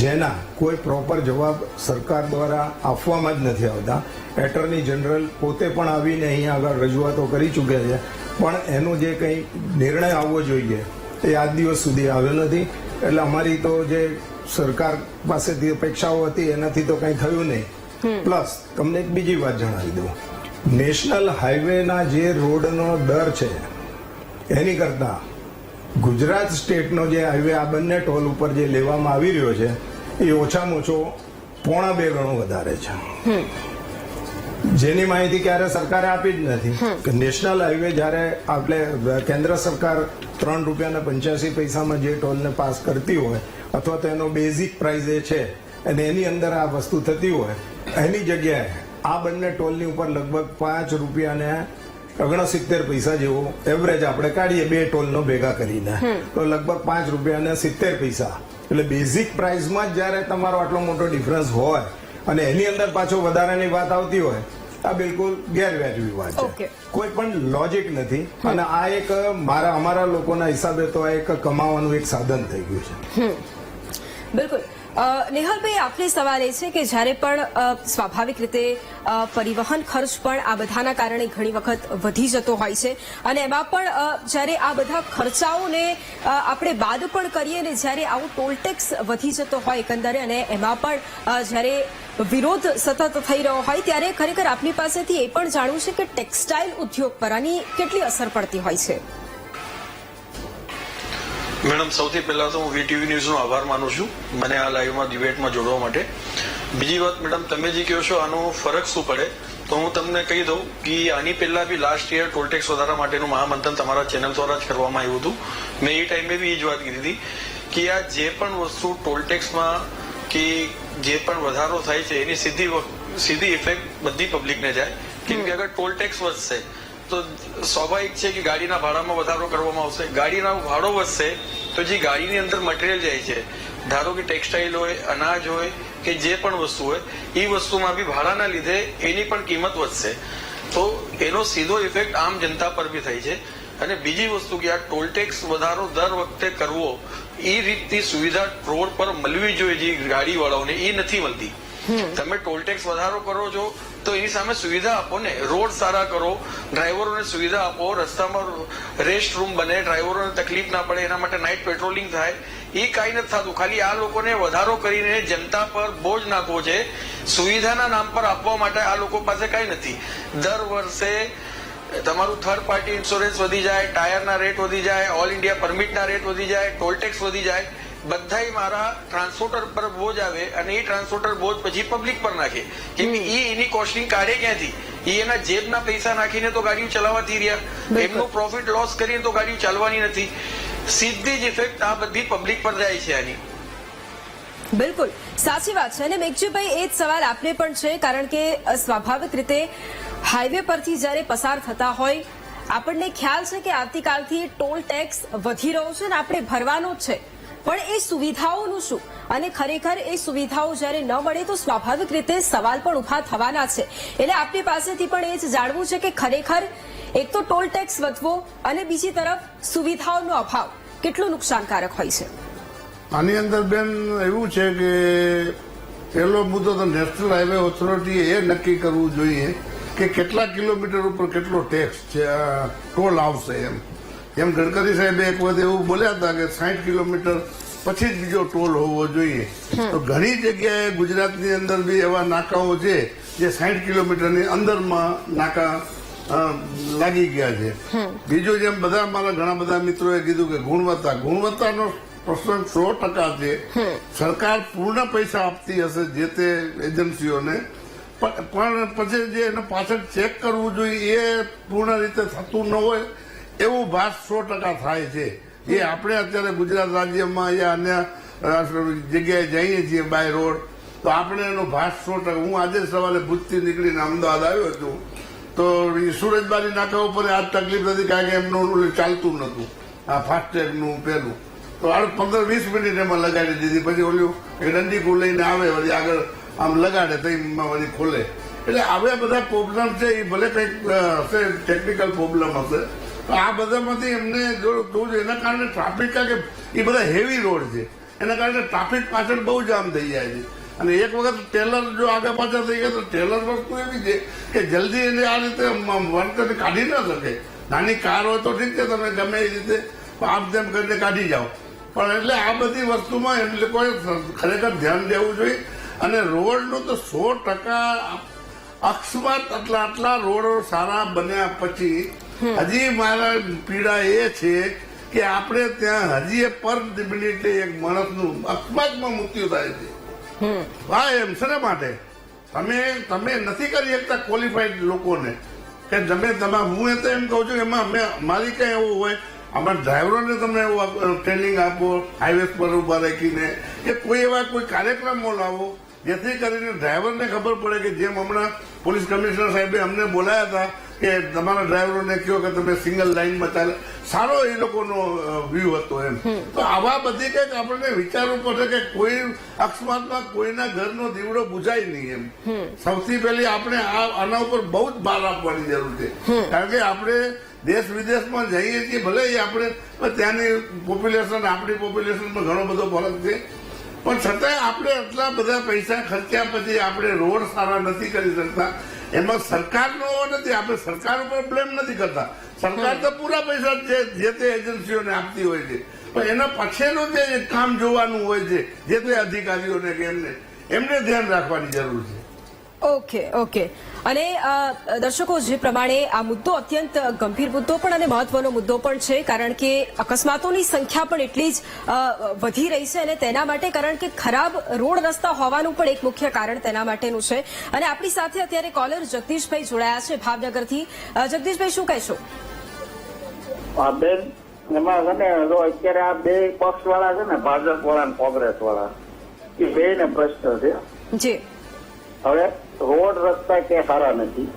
જેના કોઈ પ્રોપર જવાબ સરકાર દ્વારા આપવામાં જ નથી આવતા. એટર્ની જનરલ પોતે પણ આવીને અહીંયા આગળ રજૂઆતો કરી ચૂક્યા છે, પણ એનો જે કંઈ નિર્ણય આવવો જોઈએ એ આજ દિવસ સુધી આવ્યો નથી. એટલે અમારી તો જે સરકાર પાસેથી અપેક્ષાઓ હતી એનાથી તો કંઈ થયું નહીં. પ્લસ તમને એક બીજી વાત જણાવી દઉં, નેશનલ હાઈવેના જે રોડનો દર છે એની કરતા ગુજરાત સ્ટેટનો જે હાઈવે આ બંને ટોલ ઉપર જે લેવામાં આવી રહ્યો છે એ ઓછામાં ઓછો 1.5 ગણો વધારે છે, જેની માહિતી ક્યારે સરકારે આપી જ નથી. કે નેશનલ હાઈવે જયારે આપણે કેન્દ્ર સરકાર ₹3.85 જે ટોલને પાસ કરતી હોય અથવા તો એનો બેઝિક પ્રાઇસ એ છે અને એની અંદર આ વસ્તુ થતી હોય એની જગ્યાએ આ બંને ટોલની ઉપર લગભગ 5 રૂપિયા ને 69 પૈસા જેવો એવરેજ આપણે કાઢીએ બે ટોલનો ભેગા કરીને તો લગભગ 5 રૂપિયા ને 70 પૈસા. એટલે બેઝિક પ્રાઇસમાં જ જયારે તમારો આટલો મોટો ડિફરન્સ હોય અને એની અંદર પાછો વધારાની વાત આવતી હોય, આ બિલકુલ ગેરવ્યાજબી વાત છે. Okay. કોઈ પણ લોજિક નથી. અને આ એક અમારા લોકોના હિસાબે તો આ એક કમાવાનું એક સાધન થઈ ગયું છે. બિલકુલ. નેહલભાઈ, આપને સવાલ એ છે કે જ્યારે પણ સ્વાભાવિક રીતે પરિવહન ખર્ચ પણ આ બધાના કારણે ઘણી વખત વધી જતો હોય છે અને એમાં પણ જ્યારે આ બધા ખર્ચાઓને આપણે બાદ પણ કરીએ ને જ્યારે આવું ટોલ ટેક્સ વધી જતો હોય એકંદરે અને એમાં પણ જ્યારે વિરોધ સતત થઈ રહ્યો હોય ત્યારે ખરેખર આપની પાસેથી એ પણ જાણવું છે કે ટેક્સટાઇલ ઉદ્યોગ પર આની કેટલી અસર પડતી હોય છે? મેડમ, સૌથી પહેલા તો હું વીટીવી ન્યૂઝનો આભાર માનું છું મને આ લાઈવમાં ડિબેટમાં જોડવા માટે. બીજી વાત મેડમ, તમે જે કહો છો આનો ફરક શું પડે તો હું તમને કહી દઉં કે આની પહેલા બી લાસ્ટ યર ટોલ ટેક્સ વધારા માટેનું મહામંથન તમારા ચેનલ દ્વારા જ કરવામાં આવ્યું હતું. મેં એ ટાઈમે બી એ જ વાત કીધી હતી કે આ જે પણ વસ્તુ ટોલ ટેક્સમાં કે જે પણ વધારો થાય છે એની સીધી ઇફેક્ટ બધી પબ્લિકને જાય. કેમ કે અગર ટોલ ટેક્સ વધશે તો સ્વાભાવિક છે કે ગાડીના ભાડામાં વધારો કરવામાં આવશે. ગાડીનો ભાડો વધશે તો જે ગાડીની અંદર મટીરિયલ જાય છે, ધારો કે ટેક્સટાઇલ હોય, અનાજ હોય કે જે પણ વસ્તુ હોય, એ વસ્તુમાં બી ભાડાના લીધે એની પણ કિંમત વધશે. તો એનો સીધો ઇફેક્ટ આમ જનતા પર બી થાય છે. અને બીજી વસ્તુ કે આ ટોલ ટેક્સ વધારો દર વખતે કરવો એ રીતની સુવિધા રોડ પર મળવી જોઈએ જે ગાડીવાળાઓને, એ નથી મળતી. તમે ટોલ ટેક્સ વધારો કરો છો તો એની સામે સુવિધા આપો ને, રોડ સારા કરો, ડ્રાઈવરોને સુવિધા આપો, રસ્તામાં રેસ્ટ રૂમ બને, ડ્રાઈવરોને તકલીફ ના પડે, એના માટે નાઇટ પેટ્રોલિંગ થાય. એ કાંઈ નથી થતું. ખાલી આ લોકોને વધારો કરીને જનતા પર બોજ નાખવો છે. સુવિધાના નામ પર આપવા માટે આ લોકો પાસે કાંઈ નથી. દર વર્ષે તમારું થર્ડ પાર્ટી ઇન્સ્યોરન્સ વધી જાય, ટાયરના રેટ વધી જાય, ઓલ ઇન્ડિયા પરમિટના રેટ વધી જાય, ટોલ ટેક્સ વધી જાય, બધાય મારા ટ્રાન્સપોર્ટર પર બોજ આવે અને એ ટ્રાન્સપોર્ટર બોજ પછી પબ્લિક પર નાખે. કેમ કે એની કોસ્ટિંગ કાઢે ક્યાંથી? એ એના જેબના પૈસા નાખીને તો ગાડીઓ ચલાવવાથી રહ્યા, એમનું પ્રોફિટ લોસ કરીને તો ગાડીઓ ચાલવાની નથી. સીધી જ ઇફેક્ટ આ બધી પબ્લિક પર જાય છે આની. બિલકુલ સાચી વાત છે. અને મેઘજીભાઈ, એ જ સવાલ આપને પણ છે કારણ કે સ્વાભાવિક રીતે હાઈવે પરથી જ્યારે પસાર થતા હોય આપણને ખ્યાલ છે કે આવતીકાલથી ટોલ ટેક્સ વધી રહ્યો છે અને આપણે ભરવાનો જ છે, પણ એ સુવિધાઓનું શું? અને ખરેખર એ સુવિધાઓ જ્યારે ન મળે તો સ્વાભાવિક રીતે સવાલ પણ ઉભા થવાના છે. એટલે આપની પાસેથી પણ એ જ જાણવું છે કે ખરેખર એક તો ટોલ ટેક્સ વધવો અને બીજી તરફ સુવિધાઓનો અભાવ કેટલું નુકસાનકારક હોય છે? આની અંદર બેન એવું છે કે પહેલો મુદ્દો તો નેશનલ હાઈવે ઓથોરિટીએ એ નક્કી કરવું જોઈએ કે કેટલા કિલોમીટર ઉપર કેટલો ટેક્સ છે, ટોલ આવશે. એમ ગડકરી સાહેબે એક વખત એવું બોલ્યા હતા કે 60 કિલોમીટર પછી જ બીજો ટોલ હોવો જોઈએ. તો ઘણી જગ્યાએ ગુજરાતની અંદર બી એવા નાકાઓ છે જે 60 કિલોમીટરની અંદરમાં નાકા લાગી ગયા છે. બીજું જેમ બધા મારા ઘણા બધા મિત્રોએ કીધું કે ગુણવત્તાનો પ્રશ્ન 100% છે. સરકાર પૂર્ણ પૈસા આપતી હશે જે તે એજન્સીઓને, પણ પછી જે એને પાછળ ચેક કરવું જોઈએ એ પૂર્ણ રીતે થતું ન હોય એવું ભાસ 100% થાય છે. એ આપણે અત્યારે ગુજરાત રાજ્યમાં યા અન્ય જગ્યાએ જઈએ છીએ બાય રોડ તો આપણે એનો ભાસ 100%. હું આજે સવારે ભુજથી નીકળીને અમદાવાદ આવ્યો છું તો સુરજબારી નાકા ઉપર આ તકલીફ નથી કારણ કે એમનું ચાલતું નતું આ ફાસ્ટેગનું પેલું, તો 15-20 મિનિટ એમાં લગાડી દીધી. પછી ઓલું એક દંડીકું લઈને આવે વળી આગળ આમ લગાડે તો એમાં વળી ખોલે. એટલે હવે બધા પ્રોબ્લેમ છે એ ભલે કંઈક હશે, ટેકનિકલ પ્રોબ્લેમ હશે. આ બધામાંથી એમને જોવું એના કારણે ટ્રાફિક, કારણ કે એ બધા હેવી રોડ છે એના કારણે ટ્રાફિક પાછળ બહુ જામ થઈ જાય છે. અને એક વખત ટેલર જો આગળ પાછળ થઈ ગયા તો ટેલર વસ્તુ એવી છે કે જલ્દી એને આ રીતે વર્કર કાઢી ના શકે. નાની કાર હોય તો ઠીક છે, તમે ગમે એ રીતે આમ તેમ કરીને કાઢી જાઓ, પણ એટલે આ બધી વસ્તુમાં એમ લોકોએ ખરેખર ધ્યાન દેવું જોઈએ. અને રોડનું તો 100% અકસ્માત આટલા રોડો સારા બન્યા પછી હજી મારા પીડા એ છે કે આપણે ત્યાં હજી પર મિનિટે એક માણસનું અકસ્માતમાં મૃત્યુ થાય છે. હા, એમ શેના માટે? તમે નથી કરી શકતા ક્વોલિફાઈડ લોકોને કે હું તો એમ કહું છું કે એમાં મારી કઈ એવું હોય અમારા ડ્રાઈવરોને તમે ટ્રેનિંગ આપો હાઈવે પર ઉભા રાખીને, કે કોઈ એવા કોઈ કાર્યક્રમો લાવો જેથી કરીને ડ્રાઈવરને ખબર પડે કે જેમ હમણાં પોલીસ કમિશનર સાહેબે અમને બોલાયા હતા કે તમારા ડ્રાઈવરોને કહો કે તમે સિંગલ લાઈનમાં ચાલે, સારો એ લોકોનો વ્યૂ હતો એમ. તો આવા બધી કંઈક આપણને વિચારવું પડશે કે કોઈ અકસ્માતમાં કોઈના ઘરનો દીવડો બુઝાય નહીં એમ. સૌથી પહેલી આપણે આના ઉપર બહુ જ ભાર આપવાની જરૂર છે, કારણ કે આપણે દેશ વિદેશમાં જઈએ છીએ, ભલે આપણે ત્યાંની પોપ્યુલેશન આપણી પોપ્યુલેશનમાં ઘણો બધો ફરક છે, પણ છતાંય આપણે આટલા બધા પૈસા ખર્ચ્યા પછી આપણે રોડ સારા નથી કરી શકતા. એમાં સરકારનો નથી, આપણે સરકાર ઉપર બ્લેમ નથી કરતા, સરકાર તો પૂરા પૈસા જે તે એજન્સીઓને આપતી હોય છે, પણ એના પછીનું જે કામ જોવાનું હોય છે જે તે અધિકારીઓને કે એમને ધ્યાન રાખવાની જરૂર છે. ઓકે. અને દર્શકો, જે પ્રમાણે આ મુદ્દો અત્યંત ગંભીર મુદ્દો પણ અને મહત્વનો મુદ્દો પણ છે, કારણ કે અકસ્માતોની સંખ્યા પણ એટલી જ વધી રહી છે અને તેના માટે, કારણ કે ખરાબ રોડ રસ્તા હોવાનું પણ એક મુખ્ય કારણ તેના માટેનું છે. અને આપણી સાથે અત્યારે કોલર જગદીશભાઈ જોડાયા છે ભાવનગરથી. જગદીશભાઈ, શું કહેશો? બેન, એમાં છે ને અત્યારે આ બે પક્ષ વાળા છે ને, ભાજપ વાળા અને કોંગ્રેસ વાળા, એ બે ને પ્રશ્ન છે. જી. હવે રોડ રસ્તા કે સારા નથી.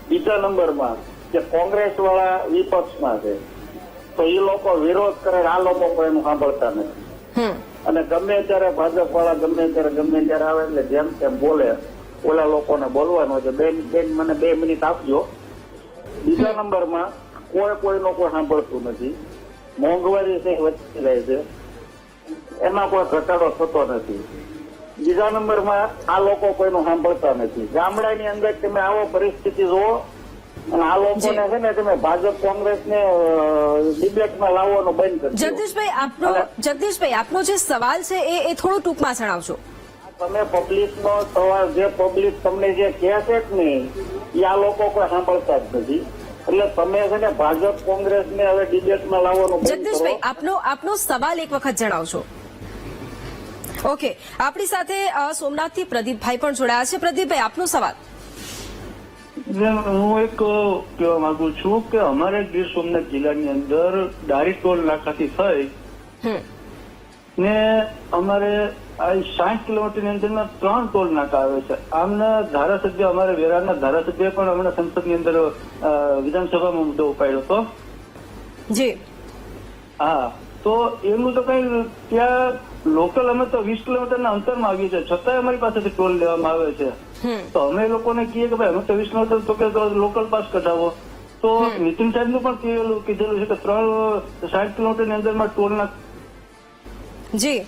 બીજા નંબરમાં જે કોંગ્રેસ વાળા વિપક્ષમાં છે, તો એ લોકો વિરોધ કરે, આ લોકો કોઈ એનું સાંભળતા નથી. અને ગમે ત્યારે ભાજપ વાળા ગમે ત્યારે આવે એટલે જેમ તેમ બોલે, ઓલા લોકોને બોલવાનું છે. બેન મને 2 મિનિટ આપજો. બીજા નંબરમાં કોઈનો કોઈ સાંભળતું નથી. મોંઘવારી છે વધતી જાય છે, એમાં કોઈ ઘટાડો થતો નથી. બીજા નંબરમાં આ લોકો કોઈનું સાંભળતા નથી. ગામડાની અંદર તમે આવો પરિસ્થિતિ જુઓ, અને આ લોકોને છે ને તમે ભાજપ કોંગ્રેસને ડિબેટમાં લાવવાનું બંધ કરજો. જગદીશભાઈ, આપનો જે સવાલ છે એ થોડું ટૂંકમાં જણાવજો. તમે પબ્લિકનો સવાલ, જે પબ્લિક તમને જે કહે છે કે નહીં, એ આ લોકો કોઈ સાંભળતા જ નથી. એટલે તમે છે ને ભાજપ કોંગ્રેસને હવે ડિબેટમાં લાવવાનું બંધ કરો. જગદીશભાઈ, આપનો સવાલ એક વખત જણાવજો. ઓકે, આપણી સાથે સોમનાથથી પ્રદીપભાઈ પણ જોડાયા છે. પ્રદીપભાઈ, આપનો સવાલ. હું એક કહેવા માંગુ છું કે અમારે ગીર સોમનાથ જિલ્લાની અંદર ડારી ટોલ નાકાથી થઈ ને અમારે આ 60 કિલોમીટરની અંદરના 3 ટોલ નાકા આવે છે. આમના ધારાસભ્ય, અમારે વેરાના ધારાસભ્ય પણ હમણાં સંસદની અંદર વિધાનસભામાં મુદ્દો ઉપાડ્યો હતો. જી. હા, તો એનું તો કઈ ત્યાં લોકલ, અમે તો 20 કિલોમીટરના અંતરમાં આવીએ છીએ, છતાંય અમારી પાસેથી ટોલ લેવામાં આવે છે. તો અમે લોકોને કહીએ કે ભાઈ અમે તો 20 કિલોમીટર તો કે લોકલ પાસ કઢાવો. તો નીતિન સાહેબનું પણ કીધેલું છે કે 60 કિલોમીટરની અંદરમાં ટોલ ના. જી.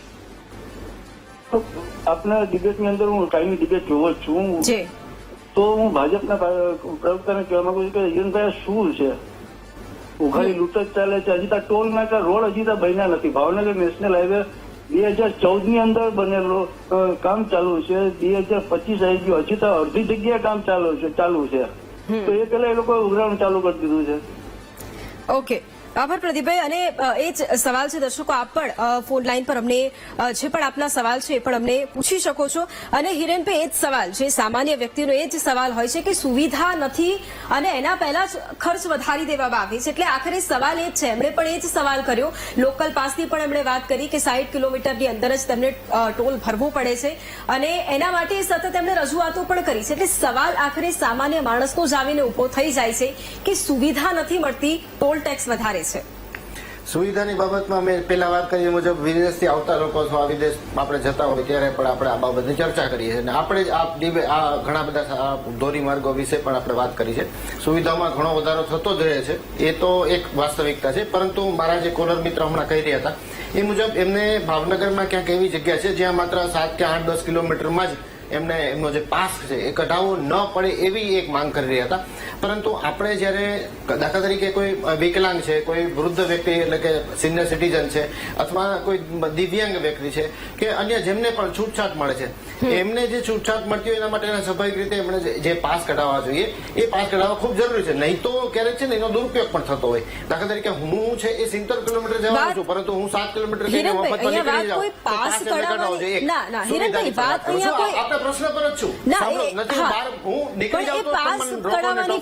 આપના ડિબેટની અંદર હું કાયમી ડિબેટ જોવો જ છું, તો હું ભાજપના પ્રવક્તાને કહેવા માંગુ છું કે યનભાઈ શું છે, ઉઘાડી લૂંટ જ ચાલે છે. હજી ત્યાં ટોલ નાકા રોડ હજી ત્યાં બન્યા નથી. ભાવનગર નેશનલ હાઈવે 2014 ની અંદર બનેલો કામ ચાલુ છે, 2025 આવી ગયું, હજી તો અડધી જગ્યાએ કામ ચાલુ છે. તો એ પેલા એ લોકો ઉઘરાણું ચાલુ કરી દીધું છે. ઓકે, આભાર પ્રદીપભાઈ. અને એ જ સવાલ છે દર્શકો, આપ પણ ફોન લાઈન પર અમને જે પણ આપના સવાલ છે એ પણ અમને પૂછી શકો છો. અને હિરેનભાઈ, એ જ સવાલ જે સામાન્ય વ્યક્તિનો એ જ સવાલ હોય છે કે સુવિધા નથી અને એના પહેલા જ ખર્ચ વધારી દેવામાં આવે છે. એટલે આખરે સવાલ એ જ છે. એમણે પણ એ જ સવાલ કર્યો. લોકલ પાસની પણ એમણે વાત કરી કે 60 કિલોમીટરની અંદર જ તેમને ટોલ ભરવો પડે છે અને એના માટે સતત એમણે રજૂઆતો પણ કરી છે. એટલે સવાલ આખરે સામાન્ય માણસનો જ આવીને ઉભો થઈ જાય છે કે સુવિધા નથી મળતી, ટોલ ટેક્સ વધારે છે. સુવિધાની બાબતમાં મેં પહેલા વાત કરી મુજબ વિદેશથી આવતા લોકો અથવા વિદેશ આપણે જતા હોય ત્યારે પણ આપણે આ બાબતની ચર્ચા કરીએ છીએ અને આપણે આ ઘણા બધા ધોરીમાર્ગો વિશે પણ આપણે વાત કરી છે. સુવિધામાં ઘણો વધારો થતો જ રહે છે, એ તો એક વાસ્તવિકતા છે. પરંતુ મારા જે કોલર મિત્ર હમણાં કહી રહ્યા હતા એ મુજબ એમને ભાવનગરમાં ક્યાંક એવી જગ્યા છે જ્યાં માત્ર 7 કે 8-10 કિલોમીટરમાં જ એમને એમનો જે પાસ છે એ કઢાવવો ન પડે એવી એક માંગ કરી રહ્યા હતા. પરંતુ આપણે જયારે દાખલા તરીકે કોઈ વિકલાંગ છે, કોઈ વૃદ્ધ વ્યક્તિ એટલે કે સિનિયર સિટીઝન છે અથવા કોઈ દિવ્યાંગ વ્યક્તિ છે કે અન્ય જેમને પણ છૂટછાટ મળે છે, એમને જે છૂટછાટ મળતી હોય એના માટે સ્વાભાવિક રીતે એમણે જે પાસ કઢાવવા જોઈએ એ પાસ કઢાવવા ખૂબ જરૂરી છે. નહીં તો ક્યારેક છે ને એનો દુરુપયોગ પણ થતો હોય. દાખલા તરીકે હું છે એ 70 કિલોમીટર જવાનું છું, પરંતુ હું 7 કિલોમીટર પ્રશ્ન પર જ છું.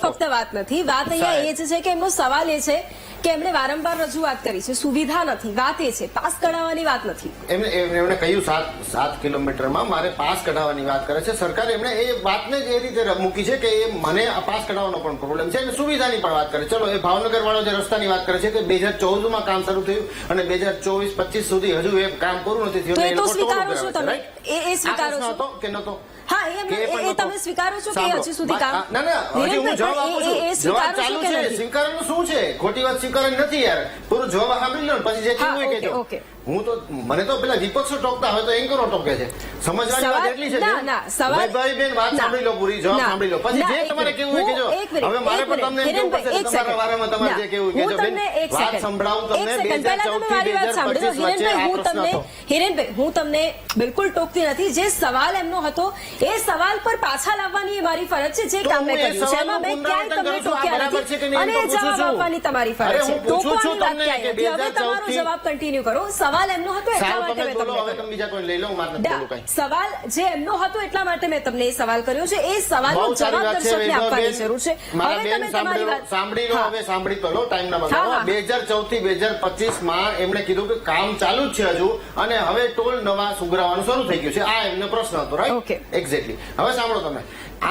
ફક્ત વાત નથી, વાત અહીંયા એ જ છે કે એમનો સવાલ એ છે કે એમણે વારંવાર રજૂઆત કરી છે, સુવિધા નથી, વાત એ છે પાસ કઢાવવાની વાત નથી. એમણે કહ્યું 7 કિલોમીટરમાં મારે પાસ કઢાવવાની વાત કરે છે સરકાર. એમણે એ વાતને જ એ રીતે મૂકી છે કે એ મને આ પાસ કઢાવવાનો પણ પ્રોબ્લેમ છે અને સુવિધાની પણ વાત કરે. ચલો, એ ભાવનગર વાળો જે રસ્તાની વાત કરે છે કે 2014માં કામ શરૂ થયું અને 2024-25 સુધી હજુ એ કામ પૂરું નથી થયું. તો એ એ તો લોકો સ્વીકારો છો ટોલ તમે, કરાવે છે, એ સ્વીકારો right? આ છો પ્રશ્ન હતો કે નતો? હા, એ તમે સ્વીકારો છો કે હજી સુધી કામ? ના, હજી હું જવાબ આપું છું. એ જવાબ સ્વીકારો છો ચાલુ કે છે. નથી? સ્વીકારવાનું શું છે? ખોટી વાત સ્વીકારવાની નથી યાર. પૂરો જવાબ સાંભળી લો ને પછી જે હા, કહેવું એ કહેજો. ઓકે. હું તો મને તો પેલા વિપક્ષો ટોકતા હોય તો એન્કરો ટોકે છે. સમજવાની વાત એટલી છે ભાઈ બેન, વાત સાંભળી લો, પૂરી જવાબ સાંભળી લો, પછી જે તમારે કેવું એ કહેજો. હવે મારે પણ તમને એમ કેવું પડશે કે તમારા વારામાં તમારે જે કેવું કહેજો. બેન, વાત સંભળાવું તમને 2014-2025 વચ્ચે આ પ્રશ્ન હતો. હિરેનભાઈ, હું તમને બિલકુલ ટોકતી નથી. જે સવાલ એમનો હતો એ સવાલ પર પાછા લાવવાની એ મારી ફરજ છે. જે કામ મેં કર્યું છે એમાં મેં ક્યાંય તમને ટોક્યા નથી અને એ જવાબ આપવાની તમારી ફરજ છે. ટોકવાની વાત ક્યાંય નથી. હવે તમારો જવાબ કન્ટિન્યુ કરો. સવાલ એમનો હતો એટલા માટે મેં તમને સવાલ જે એમનો હતો એટલા માટે મેં તમને એ સવાલ કર્યો છે. એ સવાલનો જવાબ દર્શકને આપવાની જરૂર છે. હવે તમે તમારી વાત સાંભળી લો. હવે સાંભળી તો લો, ટાઈમ ના બગાડો. 2014-2025માં એમણે કીધું કે કામ ચાલુ જ છે હજુ અને હવે ટોલ નવા સુગરાવાનું શરૂ થઈ ગયું છે. આ એમનો પ્રશ્ન હતો, રાઈટ? એક્ઝેક્ટલી. હવે સાંભળો તમે,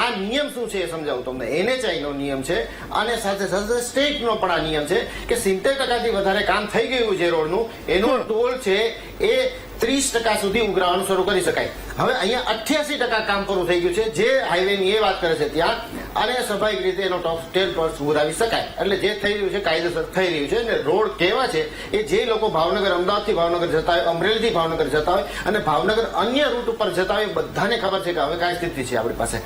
આ નિયમ શું છે એ સમજાવું તમને. NHI નો નિયમ છે અને સાથે સાથે સ્ટેટનો પણ આ નિયમ છે કે 70% વધારે કામ થઈ ગયું છે રોડનું, એનો ટોલ છે એ 30% સુધી ઉઘરાવાનું શરૂ કરી શકાય. હવે અહીંયા 88% કામ પૂરું થઈ ગયું છે જે હાઈવેની એ વાત કરે છે ત્યાં, અને સ્વાભાવિક રીતે એનો ટોલ ઉઘરાવી શકાય. એટલે જે થઈ રહ્યું છે કાયદેસર થઈ રહ્યું છે. અને રોડ કેવા છે એ જે લોકો ભાવનગર, અમદાવાદથી ભાવનગર જતા હોય, અમરેલીથી ભાવનગર જતા હોય અને ભાવનગર અન્ય રૂટ ઉપર જતા હોય, બધાને ખબર છે કે હવે કઈ સ્થિતિ છે આપણી પાસે.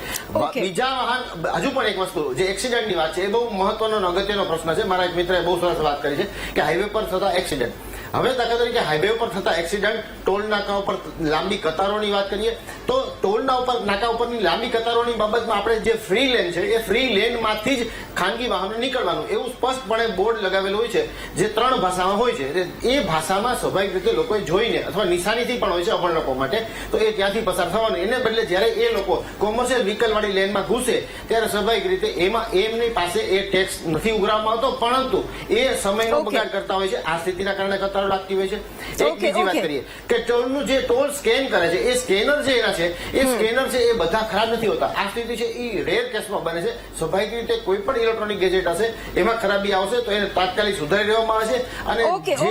બીજા વાહન, હજુ પણ એક વસ્તુ જે એક્સિડન્ટની વાત છે એ બહુ મહત્વનો અને અગત્યનો પ્રશ્ન છે. મારા એક મિત્રએ બહુ સરસ વાત કરી છે કે હાઈવે પર થતા એક્સિડન્ટ. હવે દાખલા તરીકે હાઈવે ઉપર થતા એક્સિડન્ટ, ટોલ નાકા ઉપર લાંબી કતારોની વાત કરીએ તો ટોલ નાકા ઉપરની લાંબી કતારોની બાબતમાં આપણે જે ફ્રી લેન છે એ ફ્રી લેનમાંથી જ ખાનગી વાહનો નીકળવાનું એવું સ્પષ્ટપણે બોર્ડ લગાવેલું હોય છે જે 3 ભાષામાં હોય છે. એ ભાષામાં સ્વાભાવિક રીતે લોકોએ જોઈને અથવા નિશાનીથી પણ હોય છે અભણ લોકો માટે, તો એ ત્યાંથી પસાર થવાનું. એને બદલે જ્યારે એ લોકો કોમર્શિયલ વ્હીકલ વાળી લેનમાં ઘૂસે ત્યારે સ્વાભાવિક રીતે એમાં એમની પાસે એ ટેક્સ નથી ઉઘરાવવામાં આવતો, પરંતુ એ સમયનો બગાડ કરતા હોય છે. આ સ્થિતિના કારણે કતારો લાગતી હોય છે. એક બીજી વાત કરીએ કે ટોલનું જે ટોલ સ્કેન કરે છે એ સ્કેનર જે એના છે એ સ્કેનર છે એ બધા ખરાબ નથી હોતા. આ સ્થિતિ છે એ રેર કેસમાં બને છે. સ્વાભાવિક રીતે કોઈ પણ ઇલેક્ટ્રોનિક ગેજેટ હશે એમાં ખરાબી આવશે તો એને તાત્કાલિક સુધારી દેવામાં આવે છે. અને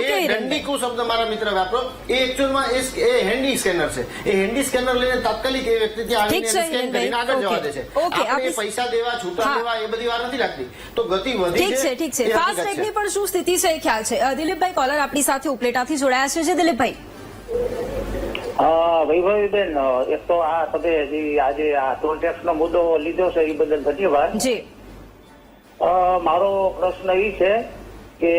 જે દંડીકુ શબ્દ મારા મિત્ર વાપરો એ એકચ્યુઅલમાં એ હેન્ડી સ્કેનર છે. એ હેન્ડી સ્કેનર લઈને તાત્કાલિક એ વ્યક્તિ ત્યાં આવીને સ્કેન કરીને આગળ જવા દે છે. આપણે પૈસા દેવા, છૂટા દેવા એ બધી વાર નથી લાગતી. તો ગતિ વધી છે. ઠીક છે. ફાસ્ટ ટ્રેકની પણ શું સ્થિતિ છે એ ખ્યાલ છે. દિલીપભાઈ કોલર આપણી સાથે ઉપલેટાથી જોડાયા છે. દિલીપભાઈ, વૈભવીબેન, એક તો આ તમે આજે આ ટોલ ટેક્સ નો મુદ્દો લીધો છે એ બદલ ધન્યવાદ. જી, મારો પ્રશ્ન એ છે કે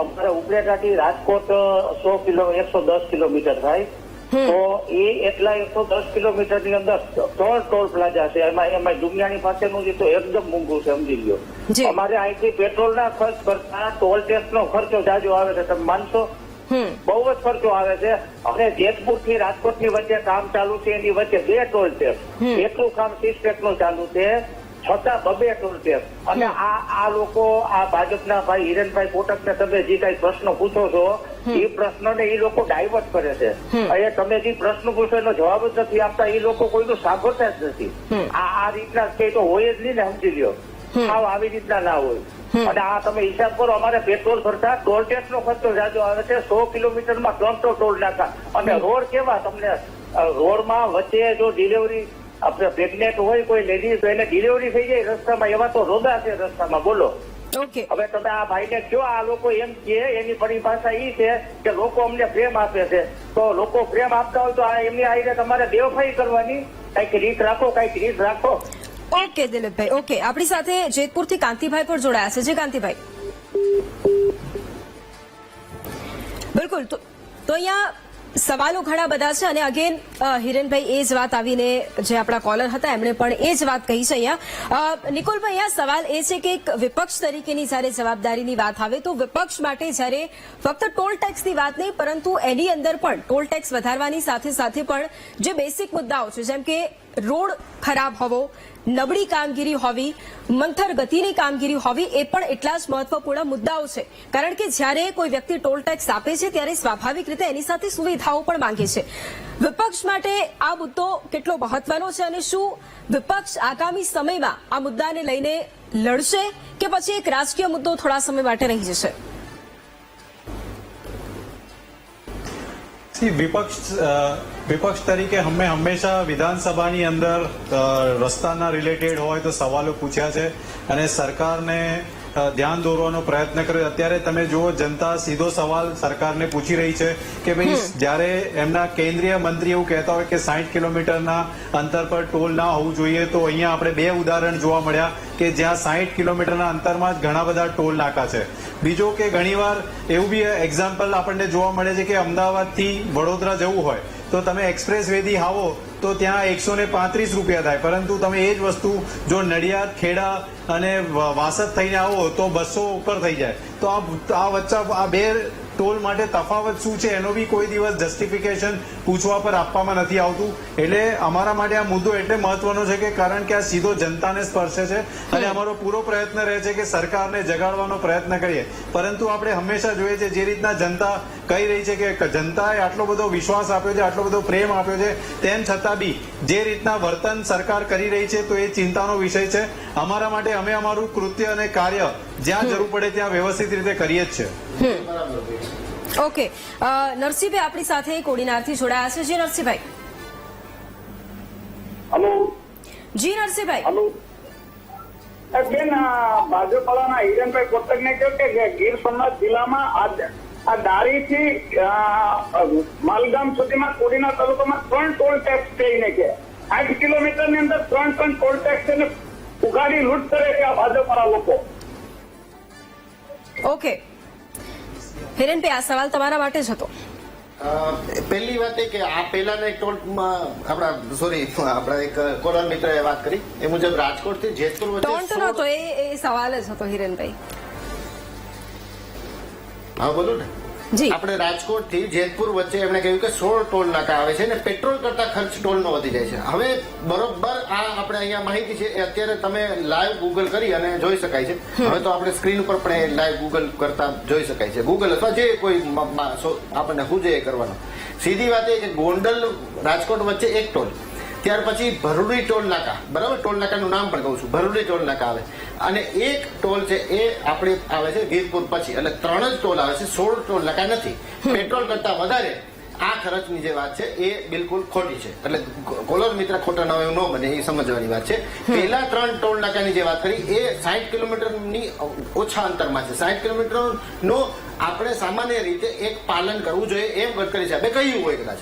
અમારે ઉપલેટાથી રાજકોટ 110 કિલોમીટર થાય, તો એ એટલા 110 કિલોમીટર ની અંદર 3 ટોલ પ્લાઝા છે. એમાં દુનિયાની પાસેનું જે તો એકદમ મોંઘું છે, સમજી લ્યો. અમારે અહીંથી પેટ્રોલના ખર્ચ કરતા ટોલ ટેક્સ નો ખર્ચો જાજો આવે છે, તમે માનશો? બહુ જ ખર્ચો આવે છે. અને જેતપુર થી રાજકોટ ની વચ્ચે કામ ચાલુ છે, એની વચ્ચે 2 ટોલ ટેક્સ, એટલું કામ 30 ટેક્સ નું ચાલુ છે, છતાં 2 ટોલ ટેક્સ. અને આ લોકો, આ ભાજપના ભાઈ હિરેનભાઈ કોટક ને તમે જે કઈ પ્રશ્નો પૂછો છો એ પ્રશ્નને એ લોકો ડાયવર્ટ કરે છે. અહીંયા તમે જે પ્રશ્ન પૂછો એનો જવાબ જ નથી આપતા. એ લોકો કોઈનું સાંભળતા જ નથી. આ રીતના કઈ તો હોય જ નહીં ને, સમજી લ્યો. આવી રીતના ના હોય. અને આ તમે હિસાબ કરો, અમારે પેટ્રોલ કરતા ટોલ ટેક્સ નો ખર્ચો જાજો આવે છે. 100 કિલોમીટરમાં 3 ટોલ નાકા. અને રોડ કેવા, તમને રોડમાં વચ્ચે જો ડિલિવરી આપણે પ્રેગ્નેન્ટ હોય કોઈ લેડીઝ તો એને ડિલિવરી થઈ જાય રસ્તામાં, એવા તો રોદા છે રસ્તામાં. બોલો. હવે તમે આ ભાઈને કયો, આ લોકો એમ કે એની પરિભાષા એ છે કે લોકો અમને પ્રેમ આપે છે. તો લોકો પ્રેમ આપતા હોય તો એમની આઈને તમારે બેવફાઈ કરવાની. કઈક રીત રાખો, કઈક રીત રાખો. ઓકે દિલીપભાઈ, ઓકે. આપણી સાથે જેતપુરથી કાંતિભાઈ પણ જોડાયા છે. જે કાંતિભાઈ, બિલકુલ. તો અહીંયા સવાલો ઘણા બધા છે અને અગેન હિરેનભાઈ એ જ વાત આવીને જે આપણા કોલર હતા એમણે પણ એ જ વાત કહી છે. અહીંયા નિકોલભાઈ, અહીંયા સવાલ એ છે કે એક વિપક્ષ તરીકેની જયારે જવાબદારીની વાત આવે તો વિપક્ષ માટે જયારે ફક્ત ટોલ ટેક્સની વાત નહીં પરંતુ એની અંદર પણ ટોલ ટેક્સ વધારવાની સાથે સાથે પણ જે બેસિક મુદ્દાઓ છે જેમ કે રોડ ખરાબ હોવો, નબળી કામગીરી હોવી, મંથર ગતિની કામગીરી હોવી એ પણ એટલા જ મહત્વપૂર્ણ મુદ્દાઓ છે. કારણ કે જ્યારે કોઈ વ્યક્તિ ટોલ ટેક્સ આપે છે ત્યારે સ્વાભાવિક રીતે એની સાથે સુવિધાઓ પણ માંગે છે. વિપક્ષ માટે આ મુદ્દો કેટલો મહત્વનો છે અને શું વિપક્ષ આગામી સમયમાં આ મુદ્દાને લઈને લડશે કે પછી એક રાજકીય મુદ્દો થોડા સમય માટે રહી જશે? વિપક્ષ તરીકે હંમેશા વિધાનસભાની અંદર રસ્તાના રિલેટેડ હોય તો સવાલો પૂછ્યા છે અને સરકારને ધ્યાન દોરવાનો પ્રયત્ન કર્યો. અત્યારે તમે જુઓ, જનતા સીધો સવાલ સરકારને પૂછી રહી છે કે ભાઈ જ્યારે એમના કેન્દ્રીય મંત્રી એવું કહેતા હોય કે 60 કિલોમીટરના અંતર પર ટોલ ના હોવું જોઈએ, તો અહીંયા આપણે 2 ઉદાહરણ જોવા મળ્યા કે જ્યાં 60 કિલોમીટરના અંતરમાં જ ઘણા બધા ટોલ નાકા છે. બીજો કે ઘણીવાર એવું બી એક્ઝામ્પલ આપણને જોવા મળે છે કે અમદાવાદથી વડોદરા જવું હોય તો તમે એક્સપ્રેસ વેથી આવો તો ત્યાં 135 રૂપિયા થાય, પરંતુ તમે એ જ વસ્તુ જો નડિયાદ, ખેડા અને વાસદ થઈને આવો તો 200 ઉપર થઈ જાય. તો આ વચ્ચે આ 2 ટોલ માટે તફાવત શું છે એનો બી કોઈ દિવસ જસ્ટિફિકેશન પૂછવા પર આપવામાં નથી આવતું. એટલે અમારા માટે આ મુદ્દો એટલે મહત્વનો છે કે કારણ કે આ સીધો જનતાને સ્પર્શે છે અને અમારો પૂરો પ્રયત્ન રહે છે કે સરકારને જગાડવાનો પ્રયત્ન કરીએ. પરંતુ આપણે હંમેશા જોઈએ છે જે રીતના જનતા કહી રહી છે કે જનતાએ આટલો બધો વિશ્વાસ આપ્યો છે, આટલો બધો પ્રેમ આપ્યો છે, તેમ છતાં બી જે રીતના વર્તન સરકાર કરી રહી છે તો એ ચિંતાનો વિષય છે. અમારા માટે અમે અમારું કૃત્ય અને કાર્ય જ્યાં જરૂર પડે ત્યાં વ્યવસ્થિત રીતે કરીએ જ છે. ઓકે, નરસિંહભાઈ આપણી સાથે કોડીનારથી જોડાયા છે. જી નરસિંહભાઈ. હલો. જી નરસિંહભાઈ. હલો. બેન, ભાજપવાળાના હિરેનભાઈ કોટકને કહ્યું કે ગીર સોમનાથ જિલ્લામાં આ દારીથી માલગામ સુધીમાં કોડીનાર તાલુકામાં 3 ટોલ ટેક્સ થઈને છે. 8 કિલોમીટરની અંદર 3 ટોલ ટેક્સ છે ને ઉઘાડી લૂંટ કરે છે આ ભાજપવાળા લોકો. ઓકે હિરેનભાઈ, આ સવાલ તમારા માટે જ હતો. પહેલી વાત એ કે આ પહેલાના એક ટોલમાં આપણા એક કોરોના મિત્રએ વાત કરી એ મુજબ રાજકોટથી જેતપુર ટોન્ટ વચ્ચે નહોતો, એ સવાલ જ હતો હિરેનભાઈ. હા બોલો ને. જી. આપણે રાજકોટ થી જેતપુર વચ્ચે એમણે કહ્યું કે 16 ટોલ નાકા આવે છે ને પેટ્રોલ કરતા ખર્ચ ટોલનો વધી જાય છે. હવે બરોબર આ આપણે અહીંયા માહિતી છે એ અત્યારે તમે લાઈવ ગૂગલ કરી અને જોઈ શકાય છે. હવે તો આપણે સ્ક્રીન ઉપર પણ લાઈવ ગૂગલ કરતા જોઈ શકાય છે. ગૂગલ અથવા જે કોઈ આપણને શું જોઈએ કરવાનો. સીધી વાત એ કે ગોંડલ રાજકોટ વચ્ચે એક ટોલ, ત્યાર પછી ભરૂડી ટોલ નાકા, બરાબર, ટોલ નાકાનું નામ પણ કહું છું, ભરૂડી ટોલ નાકા આવે અને એક ટોલ છે એ આપણે આવે છે વીરપુર પછી. એટલે 3 જ ટોલ આવે છે, 16 ટોલ નાકા નથી. પેટ્રોલ કરતા વધારે આ ખર્ચની જે વાત છે એ બિલકુલ ખોટી છે. એટલે કોલર મિત્ર ખોટા ન એવું ન બને એ સમજવાની વાત છે. પહેલા 3 ટોલ નાકાની જે વાત કરી એ 60 કિલોમીટરની ઓછા અંતરમાં છે. 60 કિલોમીટરનો આપણે સામાન્ય રીતે એક પાલન કરવું જોઈએ એમ ગડકરી સાહેબે કહ્યું હોય કદાચ,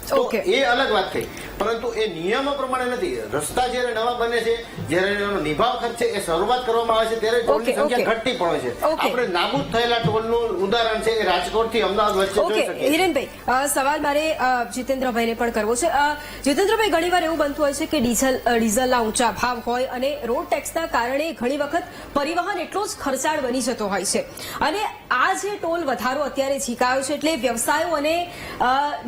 તો એ અલગ વાત થઈ. પરંતુ એ નિયમો પ્રમાણે નથી. રસ્તા જયારે નવા બને છે, જયારે એનો નિભાવ ખર્ચ છે એ શરૂઆત કરવામાં આવે છે ત્યારે ટોલની સંખ્યા ઘટતી પણ હોય છે. આપણે નાબૂદ થયેલા ટોલનું ઉદાહરણ છે એ રાજકોટ થી અમદાવાદ વચ્ચે જોઈ શકીએ. હિરેનભાઈ, સવાલ મારે જીતેન્દ્રભાઈને પણ કરવો છે. જીતેન્દ્રભાઈ, ઘણીવાર એવું બનતું હોય છે કે ડીઝલના ઊંચા ભાવ હોય અને રોડ ટેક્સના કારણે ઘણી વખત પરિવહન એટલો જ ખર્ચાળ બની જતો હોય છે અને આ જે ટોલ વધારો અત્યારે ઝીકાયો છે એટલે વ્યવસાયો અને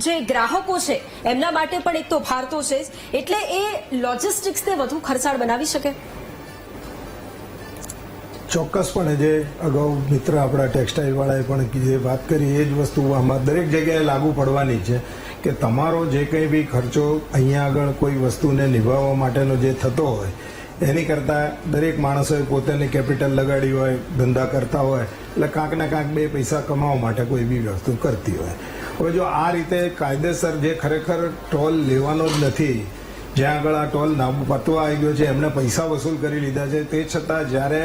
જે ગ્રાહકો છે એમના માટે પણ એક તો ભાર તો છે જ, એટલે એ લોજિસ્ટિક્સને વધુ ખર્ચાળ બનાવી શકે. ચોક્કસપણે જે અગાઉ મિત્ર આપણા ટેક્સટાઇલ વાળાએ પણ જે વાત કરી એ જ વસ્તુ આમાં દરેક જગ્યાએ લાગુ પડવાની છે કે તમારો જે કંઈ બી ખર્ચો અહીંયા આગળ કોઈ વસ્તુને નિભાવવા માટેનો જે થતો હોય એની કરતાં દરેક માણસોએ પોતાની કેપિટલ લગાડી હોય, ધંધા કરતા હોય એટલે કાંક ને કાંક 2 પૈસા કમાવા માટે કોઈ બી વસ્તુ કરતી હોય. હવે જો આ રીતે કાયદેસર જે ખરેખર ટોલ લેવાનો જ નથી, જ્યાં આગળ આ ટોલ પતવા આવી ગયો છે એમને પૈસા વસૂલ કરી લીધા છે, તે છતાં જ્યારે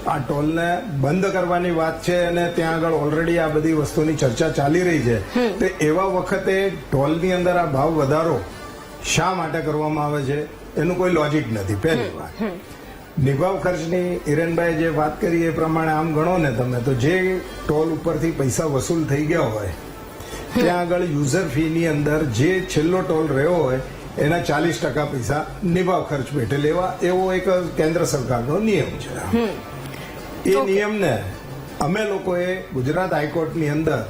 આ ટોલને બંધ કરવાની વાત છે અને ત્યાં આગળ ઓલરેડી આ બધી વસ્તુની ચર્ચા ચાલી રહી છે, તો એવા વખતે ટોલની અંદર આ ભાવ વધારો શા માટે કરવામાં આવે છે એનું કોઈ લોજિક નથી. પહેલી વાત. નિભાવ ખર્ચની હિરેનભાઈ જે વાત કરી એ પ્રમાણે આમ ગણો ને તમે તો જે ટોલ ઉપરથી પૈસા વસૂલ થઈ ગયા હોય ત્યાં આગળ યુઝર ફીની અંદર જે છેલ્લો ટોલ રહ્યો હોય એના 40% પૈસા નિભાવ ખર્ચ પેટે લેવા એવો એક કેન્દ્ર સરકારનો નિયમ છે. એ નિયમને અમે લોકોએ ગુજરાત હાઈકોર્ટની અંદર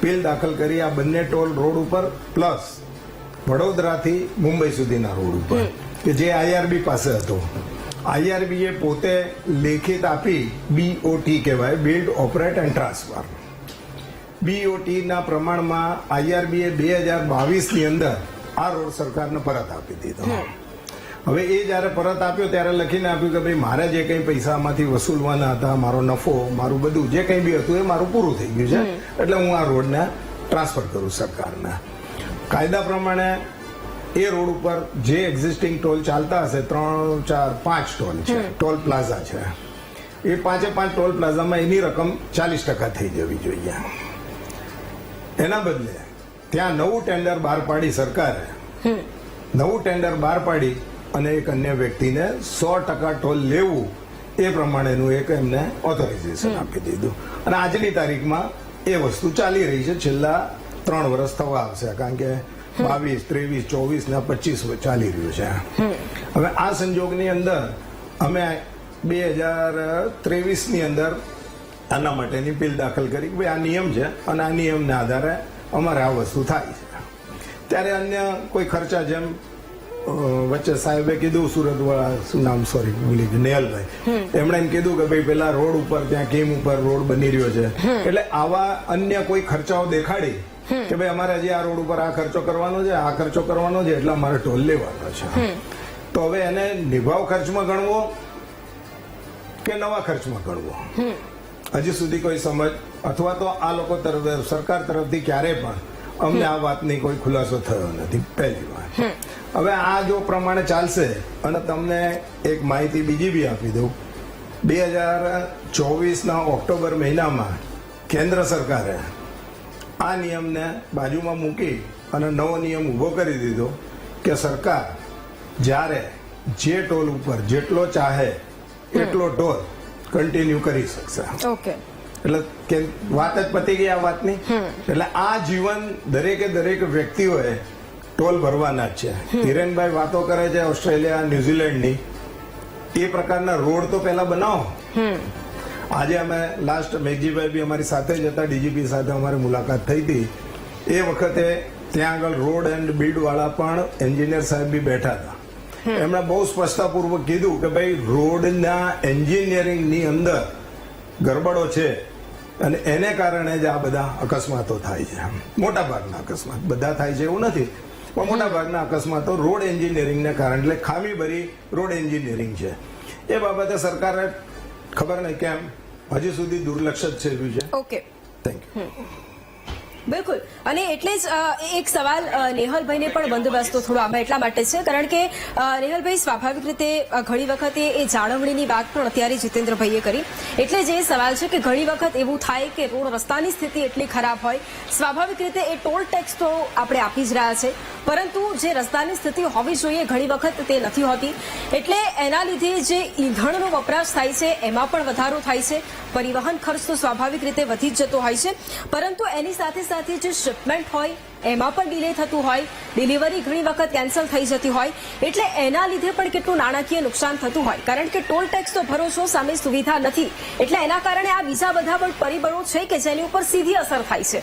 પીલ દાખલ કરી આ બંને ટોલ રોડ ઉપર પ્લસ વડોદરાથી મુંબઈ સુધીના રોડ ઉપર કે જે IRB પાસે હતો આઈઆરબીએ પોતે લેખિત આપી, BOT કહેવાય, build operate and transfer. BOT ના પ્રમાણમાં આઈઆરબીએ 2022 ની અંદર આ રોડ સરકારને પરત આપી દીધો. હવે એ જયારે પરત આપ્યો ત્યારે લખીને આપ્યું કે ભાઈ મારે જે કંઈ પૈસામાંથી વસૂલવાના હતા, મારો નફો, મારું બધું જે કંઈ બી હતું એ મારું પૂરું થઈ ગયું છે, એટલે હું આ રોડને ટ્રાન્સફર કરું સરકારને. કાયદા પ્રમાણે એ રોડ ઉપર જે એક્ઝિસ્ટિંગ ટોલ ચાલતા હશે, 3, 4, 5 ટોલ છે, ટોલ પ્લાઝા છે, એ 5 ટોલ પ્લાઝામાં એની રકમ 40% થઈ જવી જોઈએ. એના બદલે ત્યાં નવું ટેન્ડર બહાર પાડી સરકારે, નવું ટેન્ડર બહાર પાડી અને એક અન્ય વ્યક્તિને 100% ટોલ લેવું એ પ્રમાણેનું એક એમને ઓથોરાઇઝેશન આપી દીધું. અને આજની તારીખમાં એ વસ્તુ ચાલી રહી છે, છેલ્લા 3 વર્ષ થવા આવશે, કારણ કે 22, 23, 24 ને 25 ચાલી રહ્યું છે. હવે આ સંજોગની અંદર અમે 2023 ની અંદર આના માટેની બિલ દાખલ કરી કે ભાઈ આ નિયમ છે અને આ નિયમના આધારે અમારે આ વસ્તુ થાય છે. ત્યારે અન્ય કોઈ ખર્ચા, જેમ વચ્ચે સાહેબે કીધું, સુરતવાળા, શું નામ, સોરી ભૂલી ગયું, નેહલભાઈ, એમણે એમ કીધું કે ભાઈ પેલા રોડ ઉપર ત્યાં કેમ ઉપર રોડ બની રહ્યો છે, એટલે આવા અન્ય કોઈ ખર્ચાઓ દેખાડી કે ભાઈ અમારે હજી આ રોડ ઉપર આ ખર્ચો કરવાનો છે, આ ખર્ચો કરવાનો છે, એટલે અમારે ટોલ લેવાનો છે. તો હવે એને નિભાવ ખર્ચમાં ગણવો કે નવા ખર્ચમાં ગણવો, હજી સુધી કોઈ સમજ અથવા તો આ લોકો તરફ, સરકાર તરફથી ક્યારેય પણ અમને આ વાતની કોઈ ખુલાસો થયો નથી, પહેલી વાર. હવે આ જો પ્રમાણે ચાલશે, અને તમને એક માહિતી બીજી બી આપી દઉં, 2024 ઓક્ટોબર મહિનામાં કેન્દ્ર સરકારે આ નિયમને બાજુમાં મૂકી અને નવો નિયમ ઉભો કરી દીધો કે સરકાર જ્યારે જે ટોલ ઉપર જેટલો ચાહે એટલો ટોલ કન્ટિન્યુ કરી શકશે. ઓકે, એટલે વાત જ પતી ગઈ આ વાતની. એટલે આ જીવન દરેકે દરેક વ્યક્તિઓએ ટોલ ભરવાના જ છે. હિરેનભાઈ વાતો કરે છે ઓસ્ટ્રેલિયા, ન્યુઝીલેન્ડની, એ પ્રકારના રોડ તો પહેલા બનાવો. આજે અમે લાસ્ટ મેઘજીભાઈ બી અમારી સાથે જ હતા, ડીજીપી સાથે અમારી મુલાકાત થઈ હતી. એ વખતે ત્યાં આગળ રોડ એન્ડ બિલ્ડ વાળા પણ એન્જિનિયર સાહેબ બી બેઠા હતા. એમણે બહુ સ્પષ્ટતાપૂર્વક કીધું કે ભાઈ રોડના એન્જિનિયરિંગની અંદર ગરબડો છે અને એને કારણે જ આ બધા અકસ્માતો થાય છે. મોટા ભાગના અકસ્માત, બધા થાય છે એવું નથી, પણ મોટા ભાગના અકસ્માતો રોડ એન્જિનિયરિંગને કારણે, એટલે ખામીભરી રોડ એન્જિનિયરિંગ છે. એ બાબતે સરકારે ખબર નહીં કેમ હજી સુધી દુર્લક્ષ જ છે. Okay, thank you. બિલકુલ. અને એટલે જ એક સવાલ નેહલભાઈને પણ બંદોબસ્તો થોડો આમાં એટલા માટે છે કારણ કે નેહલભાઈ, સ્વાભાવિક રીતે ઘણી વખતે એ જાળવણીની વાત પણ અત્યારે જીતેન્દ્રભાઈએ કરી, એટલે જ એ સવાલ છે કે ઘણી વખત એવું થાય કે રોડ રસ્તાની સ્થિતિ એટલી ખરાબ હોય, સ્વાભાવિક રીતે એ ટોલ ટેક્સ તો આપણે આપી જ રહ્યા છે, પરંતુ જે રસ્તાની સ્થિતિ હોવી જોઈએ ઘણી વખત તે નથી હોતી, એટલે એના લીધે જે ઈંધણનો વપરાશ થાય છે એમાં પણ વધારો થાય છે, પરિવહન ખર્ચ તો સ્વાભાવિક રીતે વધી જ જતો હોય છે, પરંતુ એની સાથે સાથે જે શિપમેન્ટ હોય એમાં પણ ડિલે થતું હોય, ડિલિવરી ઘણી વખત કેન્સલ થઈ જતી હોય, એટલે એના લીધે પણ કેટલું નાણાકીય નુકસાન થતું હોય, કારણ કે ટોલ ટેક્સ તો ભરો છો, સામે સુવિધા નથી, એટલે એના કારણે આ બીજા બધા પણ પરિબળો છે કે જેની ઉપર સીધી અસર થાય છે.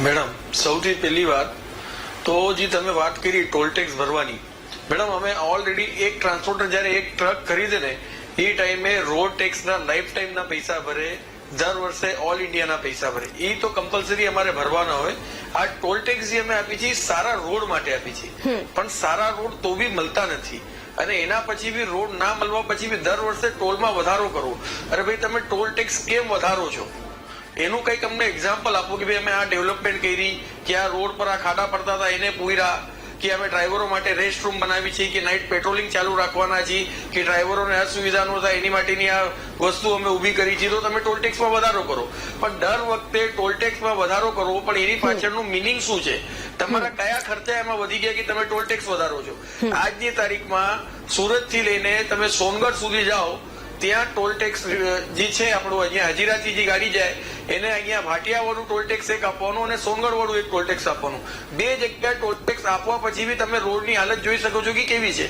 મેડમ, સૌથી પહેલી વાત તો જે તમે વાત કરી ટોલ ટેક્સ ભરવાની, મેડમ અમે ઓલરેડી એક ટ્રાન્સપોર્ટર જયારે એક ટ્રક ખરીદે ને એ ટાઈમે રોડ ટેક્સના લાઈફ ટાઈમના પૈસા ભરે, દર વર્ષે ઓલ ઇન્ડિયાના પૈસા ભરે, એ તો કમ્પલસરી અમારે ભરવાના હોય. આ ટોલ ટેક્સ જે અમે આપી છે સારા રોડ માટે આપી છે, પણ સારા રોડ તો બી મળતા નથી, અને એના પછી બી રોડ ના મળવા પછી બી દર વર્ષે ટોલમાં વધારો કરવો. અરે ભાઈ, તમે ટોલ ટેક્સ કેમ વધારો છો? એનું કંઈક અમને એક્ઝામ્પલ આપો કે ભાઈ અમે આ ડેવલપમેન્ટ કરી, કે આ રોડ પર આ ખાડા પડતા હતા એને પૂર્યા, કે અમે ડ્રાઈવરો માટે રેસ્ટ રૂમ બનાવી છે, કે નાઇટ પેટ્રોલિંગ ચાલુ રાખવાના છીએ, કે ડ્રાઈવરોને અસુવિધા ન થાય એની માટેની આ વસ્તુ અમે ઉભી કરી છે, તો તમે ટોલ ટેક્સમાં વધારો કરો. પણ દર વખતે ટોલ ટેક્સમાં વધારો કરવો, પણ એની પાછળનું મિનિંગ શું છે? તમારા કયા ખર્ચા એમાં વધી ગયા કે તમે ટોલ ટેક્સ વધારો છો? આજની તારીખમાં સુરત થી લઈને તમે સોનગઢ સુધી જાઓ, ત્યાં ટોલ ટેક્સ જે છે આપણું, અહીંયા હજીરાથી જે ગાડી જાય એને અહીંયા ભાટિયા વાળું ટોલ ટેક્સ એક આપવાનું અને સોનગઢ વાળું એક ટોલ ટેક્સ આપવાનું. બે જગ્યાએ ટોલ ટેક્સ આપવા પછી બી તમે રોડની હાલત જોઈ શકો છો કે કેવી છે.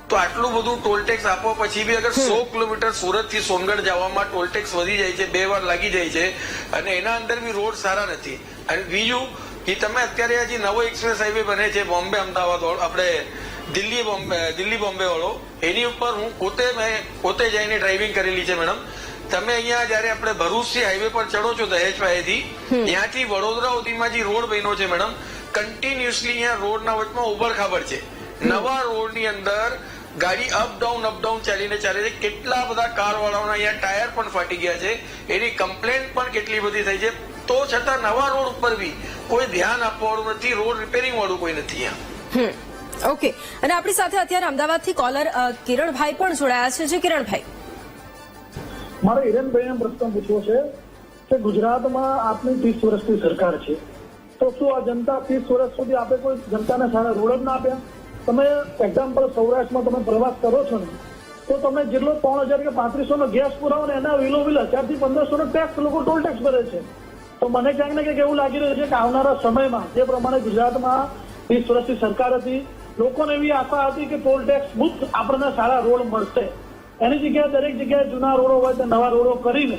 તો આટલું બધું ટોલ ટેક્સ આપવા પછી બી અગર 100 કિલોમીટર સુરત થી સોનગઢ જવામાં ટોલ ટેક્સ વધી જાય છે, 2 વાર લાગી જાય છે, અને એના અંદર બી રોડ સારા નથી. અને બીજું કે તમે અત્યારે હજી નવો એક્સપ્રેસ હાઈવે બને છે બોમ્બે અમદાવાદ, આપણે દિલ્હી બોમ્બે વાળો, એની ઉપર હું પોતે જઈને ડ્રાઇવિંગ કરેલી છે મેડમ. તમે અહીંયા જયારે આપણે ભરૂચથી હાઈવે પર ચડો છો દહેજ પાસેથી, ત્યાંથી વડોદરા સુધીમાં જે રોડ બન્યો છે મેડમ, કન્ટિન્યુઅસલી અહીંયા રોડના વચમાં ઉબડ-ખાબડ છે. નવા રોડની અંદર ગાડી અપડાઉન ચાલીને ચાલે છે. કેટલા બધા કાર વાળાઓના અહીંયા ટાયર પણ ફાટી ગયા છે. એની કમ્પ્લેન્ટ પણ કેટલી બધી થઈ છે. તો છતાં નવા રોડ ઉપર બી કોઈ ધ્યાન આપવાવાળું નથી, રોડ રિપેરિંગ વાળું કોઈ નથી અહીંયા. ઓકે, અને આપણી સાથે અત્યારે અમદાવાદથી કોલર કિરણભાઈ પણ જોડાયા છે. જે કિરણભાઈ, મારે હિરેનભાઈને પ્રશ્ન પૂછવો છે કે ગુજરાતમાં આપની 30 વર્ષની સરકાર છે, તો શું આ જનતા 30 વર્ષ સુધી આપે કોઈ જનતાને સારા રોડ જ ના આપ્યા? તમે એક્ઝામ્પલ સૌરાષ્ટ્રમાં તમે પ્રવાસ કરો છો ને, તો તમે જેટલો 3000 કે 3500 નો ગેસ પુરાવો ને એના વિલોવિલ 1000 થી 1500 નો ટેક્સ લોકો ટોલ ટેક્સ ભરે છે. તો મને ક્યાંક ને ક્યાંક એવું લાગી રહ્યું છે કે આવનારા સમયમાં જે પ્રમાણે ગુજરાતમાં 30 વર્ષની સરકાર હતી, લોકોને એવી આશા હતી કે ટોલ ટેક્સ મુક્ત આપણને સારા રોડ મળશે. એની જગ્યાએ દરેક જગ્યાએ જૂના રોડો હોય તો નવા રોડો કરીને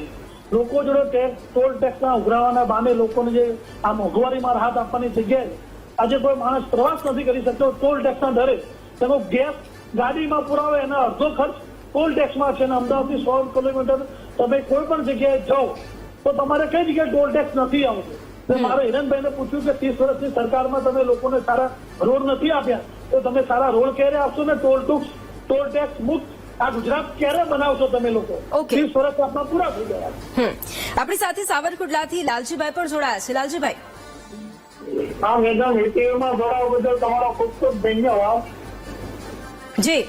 લોકો જોડે ટોલ ટેક્સના ઉઘરાવાના બાને લોકોને જે આ મોંઘવારીમાં રાહત આપવાની જગ્યાએ આજે કોઈ માણસ પ્રવાસ નથી કરી શકતો ટોલ ટેક્સના દરે. તેનો ગેસ ગાડીમાં પુરાવે એના અડધો ખર્ચ ટોલ ટેક્સમાં છે. અને અમદાવાદથી 100 કિલોમીટર તમે કોઈ પણ જગ્યાએ જાઓ તો તમારે કઈ જગ્યાએ ટોલ ટેક્સ નથી આવતો. મારે હિરેનભાઈને પૂછ્યું કે 30 વર્ષની સરકારમાં તમે લોકોને સારા રોડ નથી આપ્યા, તો તમે સારા રોડ ક્યારે આપશો ને ટોલ ટેક્સ મુક્ત આ ગુજરાત ક્યારે બનાવશો તમે લોકો? 30 વર્ષ આપણા પૂરા થઈ ગયા. આપણી સાથે સાવરકુંડલાથી લાલજીભાઈ પણ જોડાયા છે. લાલજીભાઈ, હા મેડમ, ઇન્ટરવ્યુમાં જોડાવા બદલ તમારો ખૂબ ખૂબ ધન્યવાદ. જી,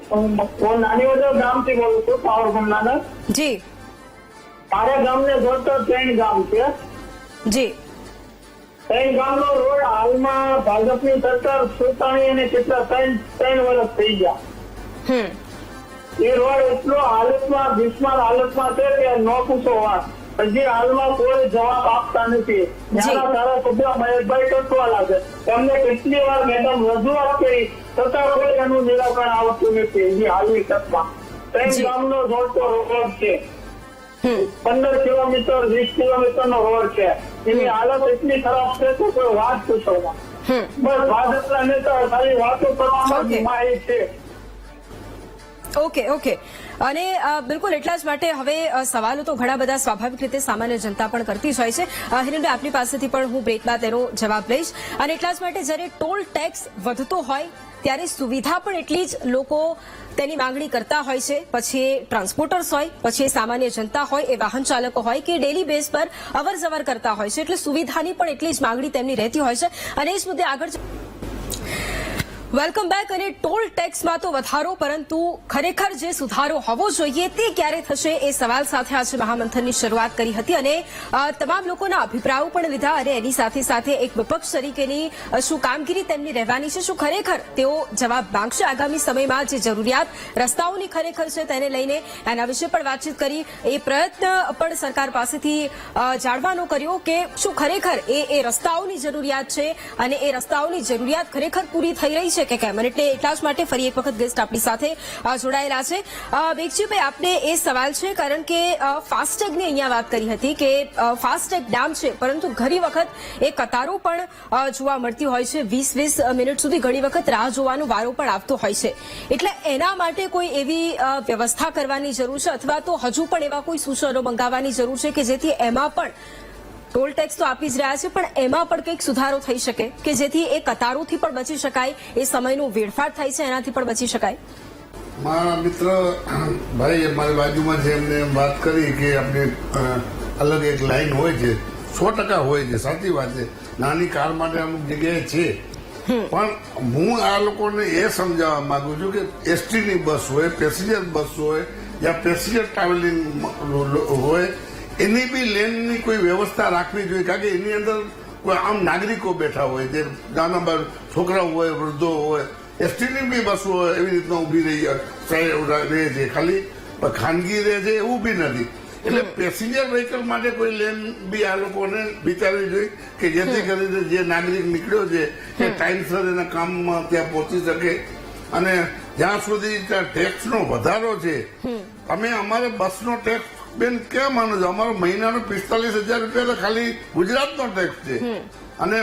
હું નાની વડોદરા ગામથી બોલું છું, સાવરકુંડલાના. જી, મારા ગામને જોડતો 3 ગામ છે. જી, 3 ગામનો રોડ હાલમાં ભાજપની સરકાર સુતાણી અને કેટલા 3 વર્ષ થઈ ગયા. એ રોડ એટલો હાલતમાં બિસ્માર હાલતમાં છે કે ન પૂછો વાત. હજી હાલમાં કોઈ જવાબ આપતા નથી. નાના ધારાસભ્ય મહેશભાઈ ટટવાલા છે, એમને કેટલી વાર મેડમ રજૂઆત કરી છતાં કોઈ એનું નિરાકરણ આવતું નથી. હજી હાલની તકમાં 3 ગામનો જોડતો રોડ છે. 15 કિલોમીટર 20 કિલોમીટર નો રોડ છે. એની હાલત એટલી ખરાબ છે કે કોઈ વાત પૂછો ના. બસ ભાજપના નેતા ખાલી વાતો કરવામાં માહિર છે. ઓકે. અને બિલકુલ એટલા જ માટે હવે સવાલો તો ઘણા બધા સ્વાભાવિક રીતે સામાન્ય જનતા પણ કરતી જ હોય છે. હિરેનભાઈ, આપની પાસેથી પણ હું બ્રેકમાં તેનો જવાબ લઈશ. અને એટલા જ માટે જ્યારે ટોલ ટેક્સ વધતો હોય ત્યારે સુવિધા પણ એટલી જ લોકો તેની માંગણી કરતા હોય છે. પછી એ ટ્રાન્સપોર્ટર્સ હોય, પછી એ સામાન્ય જનતા હોય, એ વાહન ચાલકો હોય કે ડેલી બેઝ પર અવર જવર કરતા હોય છે. એટલે સુવિધાની પણ એટલી જ માંગણી તેમની રહેતી હોય છે. અને એ જ મુદ્દે આગળ વેલકમ બેક. અને ટોલ ટેક્સમાં તો વધારો, પરંતુ ખરેખર જે સુધારો હોવો જોઈએ તે ક્યારે થશે એ સવાલ સાથે આજે મહામંથનની શરૂઆત કરી હતી અને તમામ લોકોના અભિપ્રાયો પણ લીધા. અને એની સાથે એક વિપક્ષ તરીકેની શું કામગીરી તેમની રહેવાની છે, શું ખરેખર તેઓ જવાબ માંગશે આગામી સમયમાં, જે જરૂરિયાત રસ્તાઓની ખરેખર છે તેને લઈને એના વિશે પણ વાતચીત કરી. એ પ્રયત્ન પણ સરકાર પાસેથી જાણવાનો કર્યો કે શું ખરેખર એ રસ્તાઓની જરૂરિયાત છે અને એ રસ્તાઓની જરૂરિયાત ખરેખર પૂરી થઈ રહી છે કે કેમ. અને એટલે એટલા જ માટે ફરી એક વખત ગેસ્ટ આપણી સાથે જોડાયેલા છે. બેગજીભાઈ, આપને એ સવાલ છે કારણ કે ફાસ્ટેગની અહીંયા વાત કરી હતી કે ફાસ્ટેગ નામ છે, પરંતુ ઘણી વખત એ કતારો પણ જોવા મળતી હોય છે. 20 મિનિટ સુધી ઘણી વખત રાહ જોવાનો વારો પણ આવતો હોય છે. એટલે એના માટે કોઈ એવી વ્યવસ્થા કરવાની જરૂર છે અથવા તો હજુ પણ એવા કોઈ સૂચનો મંગાવવાની જરૂર છે કે જેથી એમાં પણ ટોલ ટેક્સ તો આપી જ રહ્યા છે પણ એમાં પણ કંઈક સુધારો થઈ શકે કે જેથી એ કતારોથી પણ બચી શકાય, એ સમયનો વેડફાટ થાય છે એનાથી પણ બચી શકાય? મારા મિત્ર ભાઈ મારી બાજુમાં છે, એમને વાત કરી કે આપણે અલગ એક લાઈન હોય છે, 100% હોય છે, સાચી વાત છે. નાની કાર માટે અમુક જગ્યાએ છે, પણ હું આ લોકોને એ સમજાવવા માંગુ છું કે એસટીની બસ હોય, પેસેન્જર બસ હોય યા પેસેન્જર ટ્રાવેલિંગ હોય, એની બી લેનની કોઈ વ્યવસ્થા રાખવી જોઈએ. કારણ કે એની અંદર કોઈ આમ નાગરિકો બેઠા હોય, જે નાના છોકરાઓ હોય, વૃદ્ધો હોય. એસટીની બી બસો હોય એવી રીતના ઉભી રહે છે, ખાલી ખાનગી રહે છે એવું બી નથી. એટલે પેસેન્જર વ્હીકલ માટે કોઈ લેન બી આ લોકોને વિચારવી જોઈએ કે જેથી કરીને જે નાગરિક નીકળ્યો છે એ ટાઈમસર એના કામમાં ત્યાં પહોંચી શકે. અને જ્યાં સુધી ટેક્સનો વધારો છે, અમે અમારે બસનો ટેક્સ બેન ક્યાં માનો છો? અમારો મહિનાનો 45,000 રૂપિયા તો ખાલી ગુજરાતનો ટેક્સ છે. અને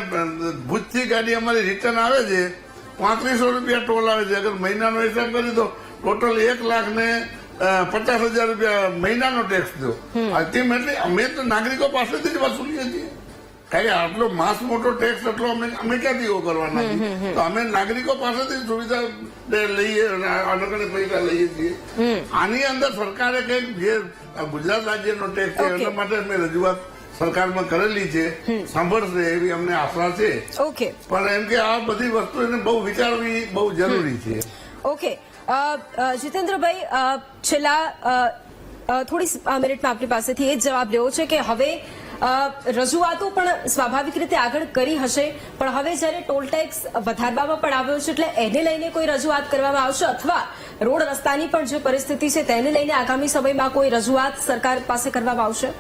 ભુજથી ગાડી અમારી રિટર્ન આવે છે ₹3500 ટોલ આવે છે. અગર મહિનાનો હિસાબ કરી દો ટોટલ 1,50,000 રૂપિયા મહિનાનો ટેક્સ દો. અલ્ટિમેટલી અમે તો નાગરિકો પાસેથી જ વસૂલીએ છીએ. કારણ કે આટલો માસ મોટો ટેક્સ એટલો અમે ક્યાંથી કરવાના છીએ? તો અમે નાગરિકો પાસેથી સુવિધા લઈએ અને અલગ પૈસા લઈએ છીએ. આની અંદર સરકારે કંઈક જે ગુજરાત રાજ્યનો ટેક્સ છે એના માટે અમે રજૂઆત સરકારમાં કરેલી છે, સાંભળશે એવી અમને આશા છે. ઓકે, પણ એમ કે આ બધી વસ્તુ એને બહુ વિચારવી બહુ જરૂરી છે. ઓકે. જીતેન્દ્રભાઈ, છેલ્લા થોડી મિનિટમાં આપણી પાસેથી એ જ જવાબ લેવો છે કે હવે રજૂઆતો પણ સ્વાભાવિક રીતે આગળ કરી હશે, પણ હવે જયારે ટોલ ટેક્સ વધારવામાં પણ આવ્યો છે એટલે એને લઈને કોઈ રજૂઆત કરવામાં આવશે અથવા રોડ રસ્તાની પણ જે પરિસ્થિતિ છે તેને લઈને આગામી સમયમાં કોઈ રજૂઆત સરકાર પાસે કરવામાં આવશે?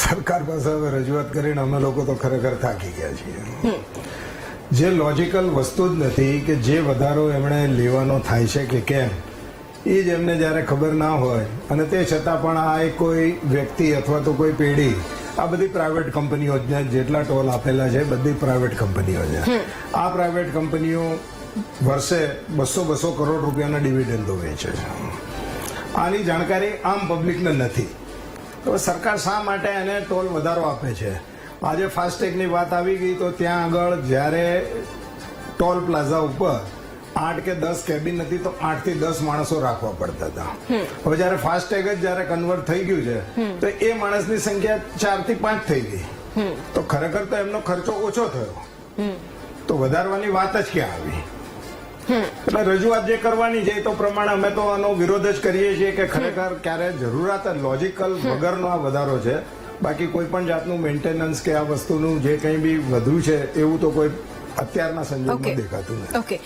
સરકાર પાસે હવે રજૂઆત કરીને અમે લોકો તો ખરેખર થાકી ગયા છીએ. જે લોજિકલ વસ્તુ જ નથી કે જે વધારો એમણે લેવાનો થાય છે કે કેમ એ જ એમને જયારે ખબર ના હોય અને તે છતાં પણ આ કોઈ વ્યક્તિ અથવા તો કોઈ પેઢી આ બધી પ્રાઇવેટ કંપનીઓ જેટલા ટોલ આપેલા છે બધી પ્રાઇવેટ કંપનીઓ છે. આ પ્રાઇવેટ કંપનીઓ વર્ષે 200 કરોડ રૂપિયાના ડિવિડન્ડો વેચે છે. આની જાણકારી આમ પબ્લિકને નથી. તો સરકાર શા માટે એને ટોલ વધારો આપે છે? આજે ફાસ્ટેગની વાત આવી ગઈ તો ત્યાં આગળ જ્યારે ટોલ પ્લાઝા ઉપર 8 કે 10 કેબિન હતી તો 8 થી 10 માણસો રાખવા પડતા હતા. હવે જયારે ફાસ્ટેગ જ જયારે કન્વર્ટ થઈ ગયું છે તો એ માણસની સંખ્યા 4 થી 5 થઈ ગઈ. તો ખરેખર તો એમનો ખર્ચો ઓછો થયો, તો વધારવાની વાત જ ક્યાં આવી? એટલે રજૂઆત જે કરવાની છે એ તો પ્રમાણે અમે તો આનો વિરોધ જ કરીએ છીએ કે ખરેખર ક્યારે જરૂરિયાત લોજિકલ વગરનો આ વધારો છે. બાકી કોઈ પણ જાતનું મેન્ટેનન્સ કે આ વસ્તુનું જે કંઈ બી વધ્યું છે એવું તો કોઈ અત્યારના સંજોગમાં દેખાતું નથી. ઓકે,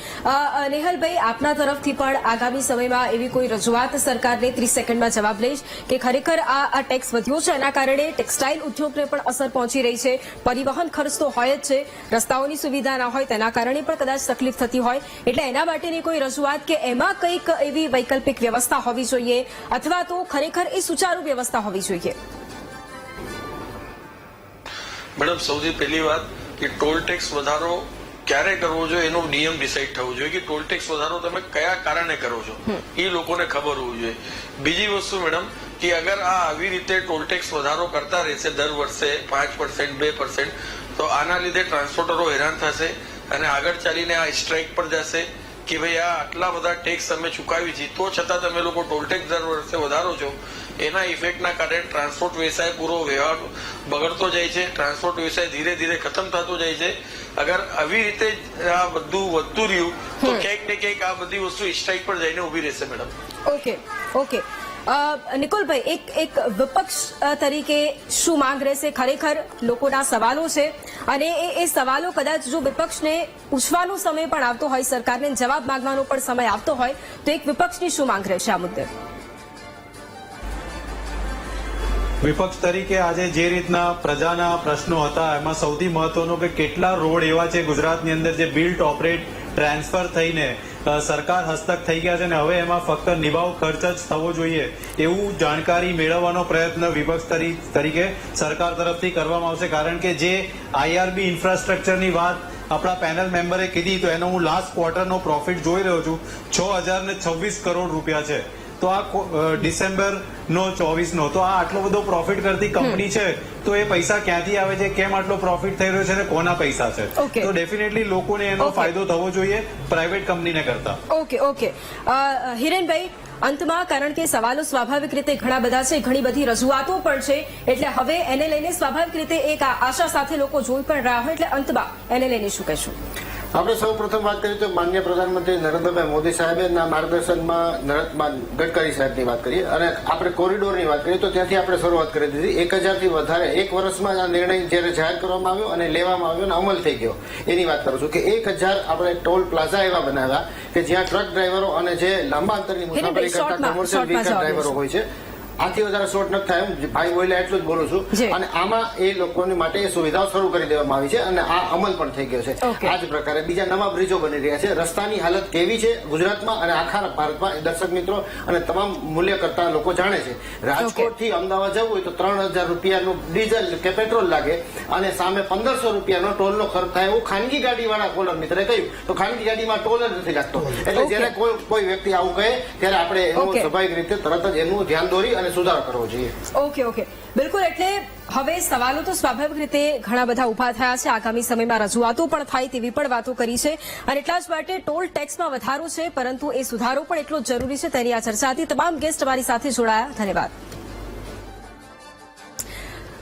નેહલભાઈ, આપના તરફથી પણ આગામી સમયમાં એવી કોઈ રજૂઆત સરકારને 30 સેકન્ડમાં જવાબ લઈશ કે ખરેખર આ ટેક્સ વધ્યો છે એના કારણે ટેક્સટાઇલ ઉદ્યોગને પણ અસર પહોંચી રહી છે, પરિવહન ખર્ચ તો હોય જ છે, રસ્તાઓની સુવિધા ના હોય તેના કારણે પણ કદાચ તકલીફ થતી હોય, એટલે એના માટેની કોઈ રજૂઆત કે એમાં કંઈક એવી વૈકલ્પિક વ્યવસ્થા હોવી જોઈએ અથવા તો ખરેખર એ સુચારુ વ્યવસ્થા હોવી જોઈએ? મેડમ, સૌથી પહેલી વાત કે ટોલ ટેક્સ વધારો ક્યારે કરવો જોઈએ એનો નિયમ ડિસાઇડ થવો જોઈએ કે ટોલ ટેક્સ વધારો તમે કયા કારણે કરો છો એ લોકોને ખબર હોવી જોઈએ. બીજી વસ્તુ મેડમ કે અગર આ આવી રીતે ટોલ ટેક્સ વધારો કરતા રહેશે દર વર્ષે 5%, 2%, તો આના લીધે ટ્રાન્સપોર્ટરો હેરાન થશે અને આગળ ચાલીને આ સ્ટ્રાઇક પર જશે કે ભાઈ આ આટલા બધા ટેક્સ અમે ચૂકવી છે તો છતાં તમે લોકો ટોલ ટેક્સ દર વર્ષે વધારો છો. એના ઇફેક્ટના કારણે ટ્રાન્સપોર્ટ વ્યવસાય પૂરો વ્યવહાર બગડતો જાય છે, ટ્રાન્સપોર્ટ વ્યવસાય ધીરે ધીરે ખતમ થતો જાય છે. અગર આવી રીતે આ બધું વધતું રહ્યું તો ક્યાંક ને ક્યાંક આ બધી વસ્તુ સ્ટ્રાઇક પર જઈને ઉભી રહેશે મેડમ. Okay, okay. નિકુલભાઈ, એક વિપક્ષ તરીકે શું માંગ રહેશે? ખરેખર લોકોના સવાલો છે અને એ સવાલો કદાચ જો વિપક્ષને પૂછવાનો સમય પણ આવતો હોય, સરકારને જવાબ માંગવાનો પણ સમય આવતો હોય તો એક વિપક્ષની શું માંગ રહેશે આ મુદ્દે? વિપક્ષ તરીકે આજે જે રીતના પ્રજાના પ્રશ્નો હતા એમાં સૌથી મહત્વનો કે કેટલા રોડ એવા છે ગુજરાતની અંદર જે બિલ્ટ ઓપરેટ ટ્રાન્સફર થઈને સરકાર હસ્તક થઈ ગયા છે અને હવે એમાં ફક્ત નિભાવ ખર્ચ જ થવો જોઈએ એવું જાણકારી મેળવવાનો પ્રયત્ન વિપક્ષ તરીકે સરકાર તરફથી કરવામાં આવશે. કારણ કે જે આઈઆરબી ઇન્ફ્રાસ્ટ્રક્ચરની વાત આપણા પેનલ મેમ્બરે કીધી તો એનો હું લાસ્ટ ક્વાર્ટરનો પ્રોફિટ જોઈ રહ્યો છું, 6,026 કરોડ રૂપિયા છે. તો આ ડિસેમ્બરનો 24નો તો આ આટલો બધો પ્રોફિટ કરતી કંપની છે તો એ પૈસા ક્યાંથી આવે છે, કેમ આટલો પ્રોફિટ થઈ રહ્યો છે અને કોના પૈસા છે? તો ડેફિનેટલી લોકોને એનો ફાયદો થવો જોઈએ પ્રાઇવેટ કંપનીને કરતા. Okay, okay. હિરેનભાઈ, અંતમાં, કારણ કે સવાલો સ્વાભાવિક રીતે ઘણા બધા છે, ઘણી બધી રજૂઆતો પણ છે, એટલે હવે એને લઈને સ્વાભાવિક રીતે એક આશા સાથે લોકો જોઈ પણ રહ્યા હોય, એટલે અંતમાં એને લઈને શું કહેશું? આપણે સૌ પ્રથમ વાત કરીએ તો માનનીય પ્રધાનમંત્રી નરેન્દ્રભાઈ મોદી સાહેબના માર્ગદર્શનમાં ગડકરી સાહેબની વાત કરીએ અને આપણે કોરિડોરની વાત કરીએ તો ત્યાંથી આપણે શરૂઆત કરી દીધી. 1000 થી વધારે એક વર્ષમાં આ નિર્ણય જયારે જાહેર કરવામાં આવ્યો અને લેવામાં આવ્યો અને અમલ થઈ ગયો એની વાત કરું છું કે 1000 આપણે ટોલ પ્લાઝા એવા બનાવ્યા કે જ્યાં ટ્રક ડ્રાઈવરો અને જે લાંબા અંતરની મુસાફરી કરતા કોમર્શિયલ વ્હીકલ ડ્રાઈવરો હોય છે આથી વધારે શોર્ટ નથી થાય એમ ભાઈ બોલ્યા એટલું જ બોલું છું. જી. અને આમાં એ લોકોની માટે એ સુવિધાઓ શરૂ કરી દેવામાં આવી છે અને આ અમલ પણ થઈ ગયો છે. Okay. આ જ પ્રકારે બીજા નવા બ્રિજો બની રહ્યા છે. રસ્તાની હાલત કેવી છે ગુજરાતમાં અને આખા ભારતમાં એ દર્શક મિત્રો અને તમામ મૂલ્ય કરતા લોકો જાણે છે. રાજકોટ થી અમદાવાદ જવું હોય તો 3000 રૂપિયાનું ડીઝલ કે પેટ્રોલ લાગે અને સામે 1500 રૂપિયાનો ટોલનો ખર્ચ થાય એવું ખાનગી ગાડી વાળા કોલર મિત્રે કહ્યું. તો ખાનગી ગાડીમાં ટોલ જ નથી લાગતો. એટલે Okay. જયારે કોઈ વ્યક્તિ આવું કહે ત્યારે આપણે એનું Okay. સ્વાભાવિક રીતે તરત જ એનું ધ્યાન દોરી અને સુધારો કરવો જોઈએ. ઓકે બિલકુલ. એટલે હવે સવાલો તો સ્વાભાવિક રીતે ઘણા બધા ઉભા થયા છે. આગામી સમયમાં રજૂઆતો પણ થાય તેવી પણ વાતો કરી છે અને એટલા જ માટે ટોલ ટેક્સમાં વધારો છે પરંતુ એ સુધારો પણ એટલો જ જરૂરી છે. તેની આ ચર્ચા હતી. તમામ ગેસ્ટ અમારી સાથે જોડાયા. ધન્યવાદ.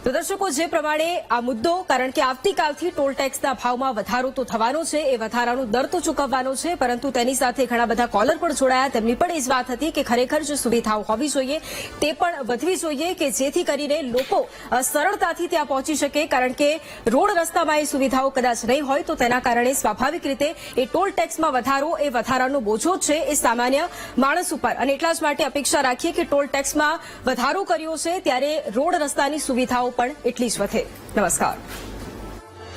તો દર્શકો, જે પ્રમાણે આ મુદ્દો, કારણ કે આવતીકાલથી ટોલ ટેક્સના ભાવમાં વધારો તો થવાનો છે, એ વધારાનો દર તો ચૂકવવાનો છે, પરંતુ તેની સાથે ઘણા બધા કોલર પણ જોડાયા. તેમની પણ એ જ વાત હતી કે ખરેખર જે સુવિધાઓ હોવી જોઈએ તે પણ વધવી જોઈએ કે જેથી કરીને લોકો સરળતાથી ત્યાં પહોંચી શકે. કારણ કે રોડ રસ્તામાં એ સુવિધાઓ કદાચ નહીં હોય તો તેના કારણે સ્વાભાવિક રીતે એ ટોલ ટેક્સમાં વધારો, એ વધારાનો બોજો છે એ સામાન્ય માણસ ઉપર. અને એટલા જ માટે અપેક્ષા રાખીએ કે ટોલ ટેક્સમાં વધારો કર્યો છે ત્યારે રોડ રસ્તાની સુવિધાઓ પણ એટલી જ વધે. નમસ્કાર.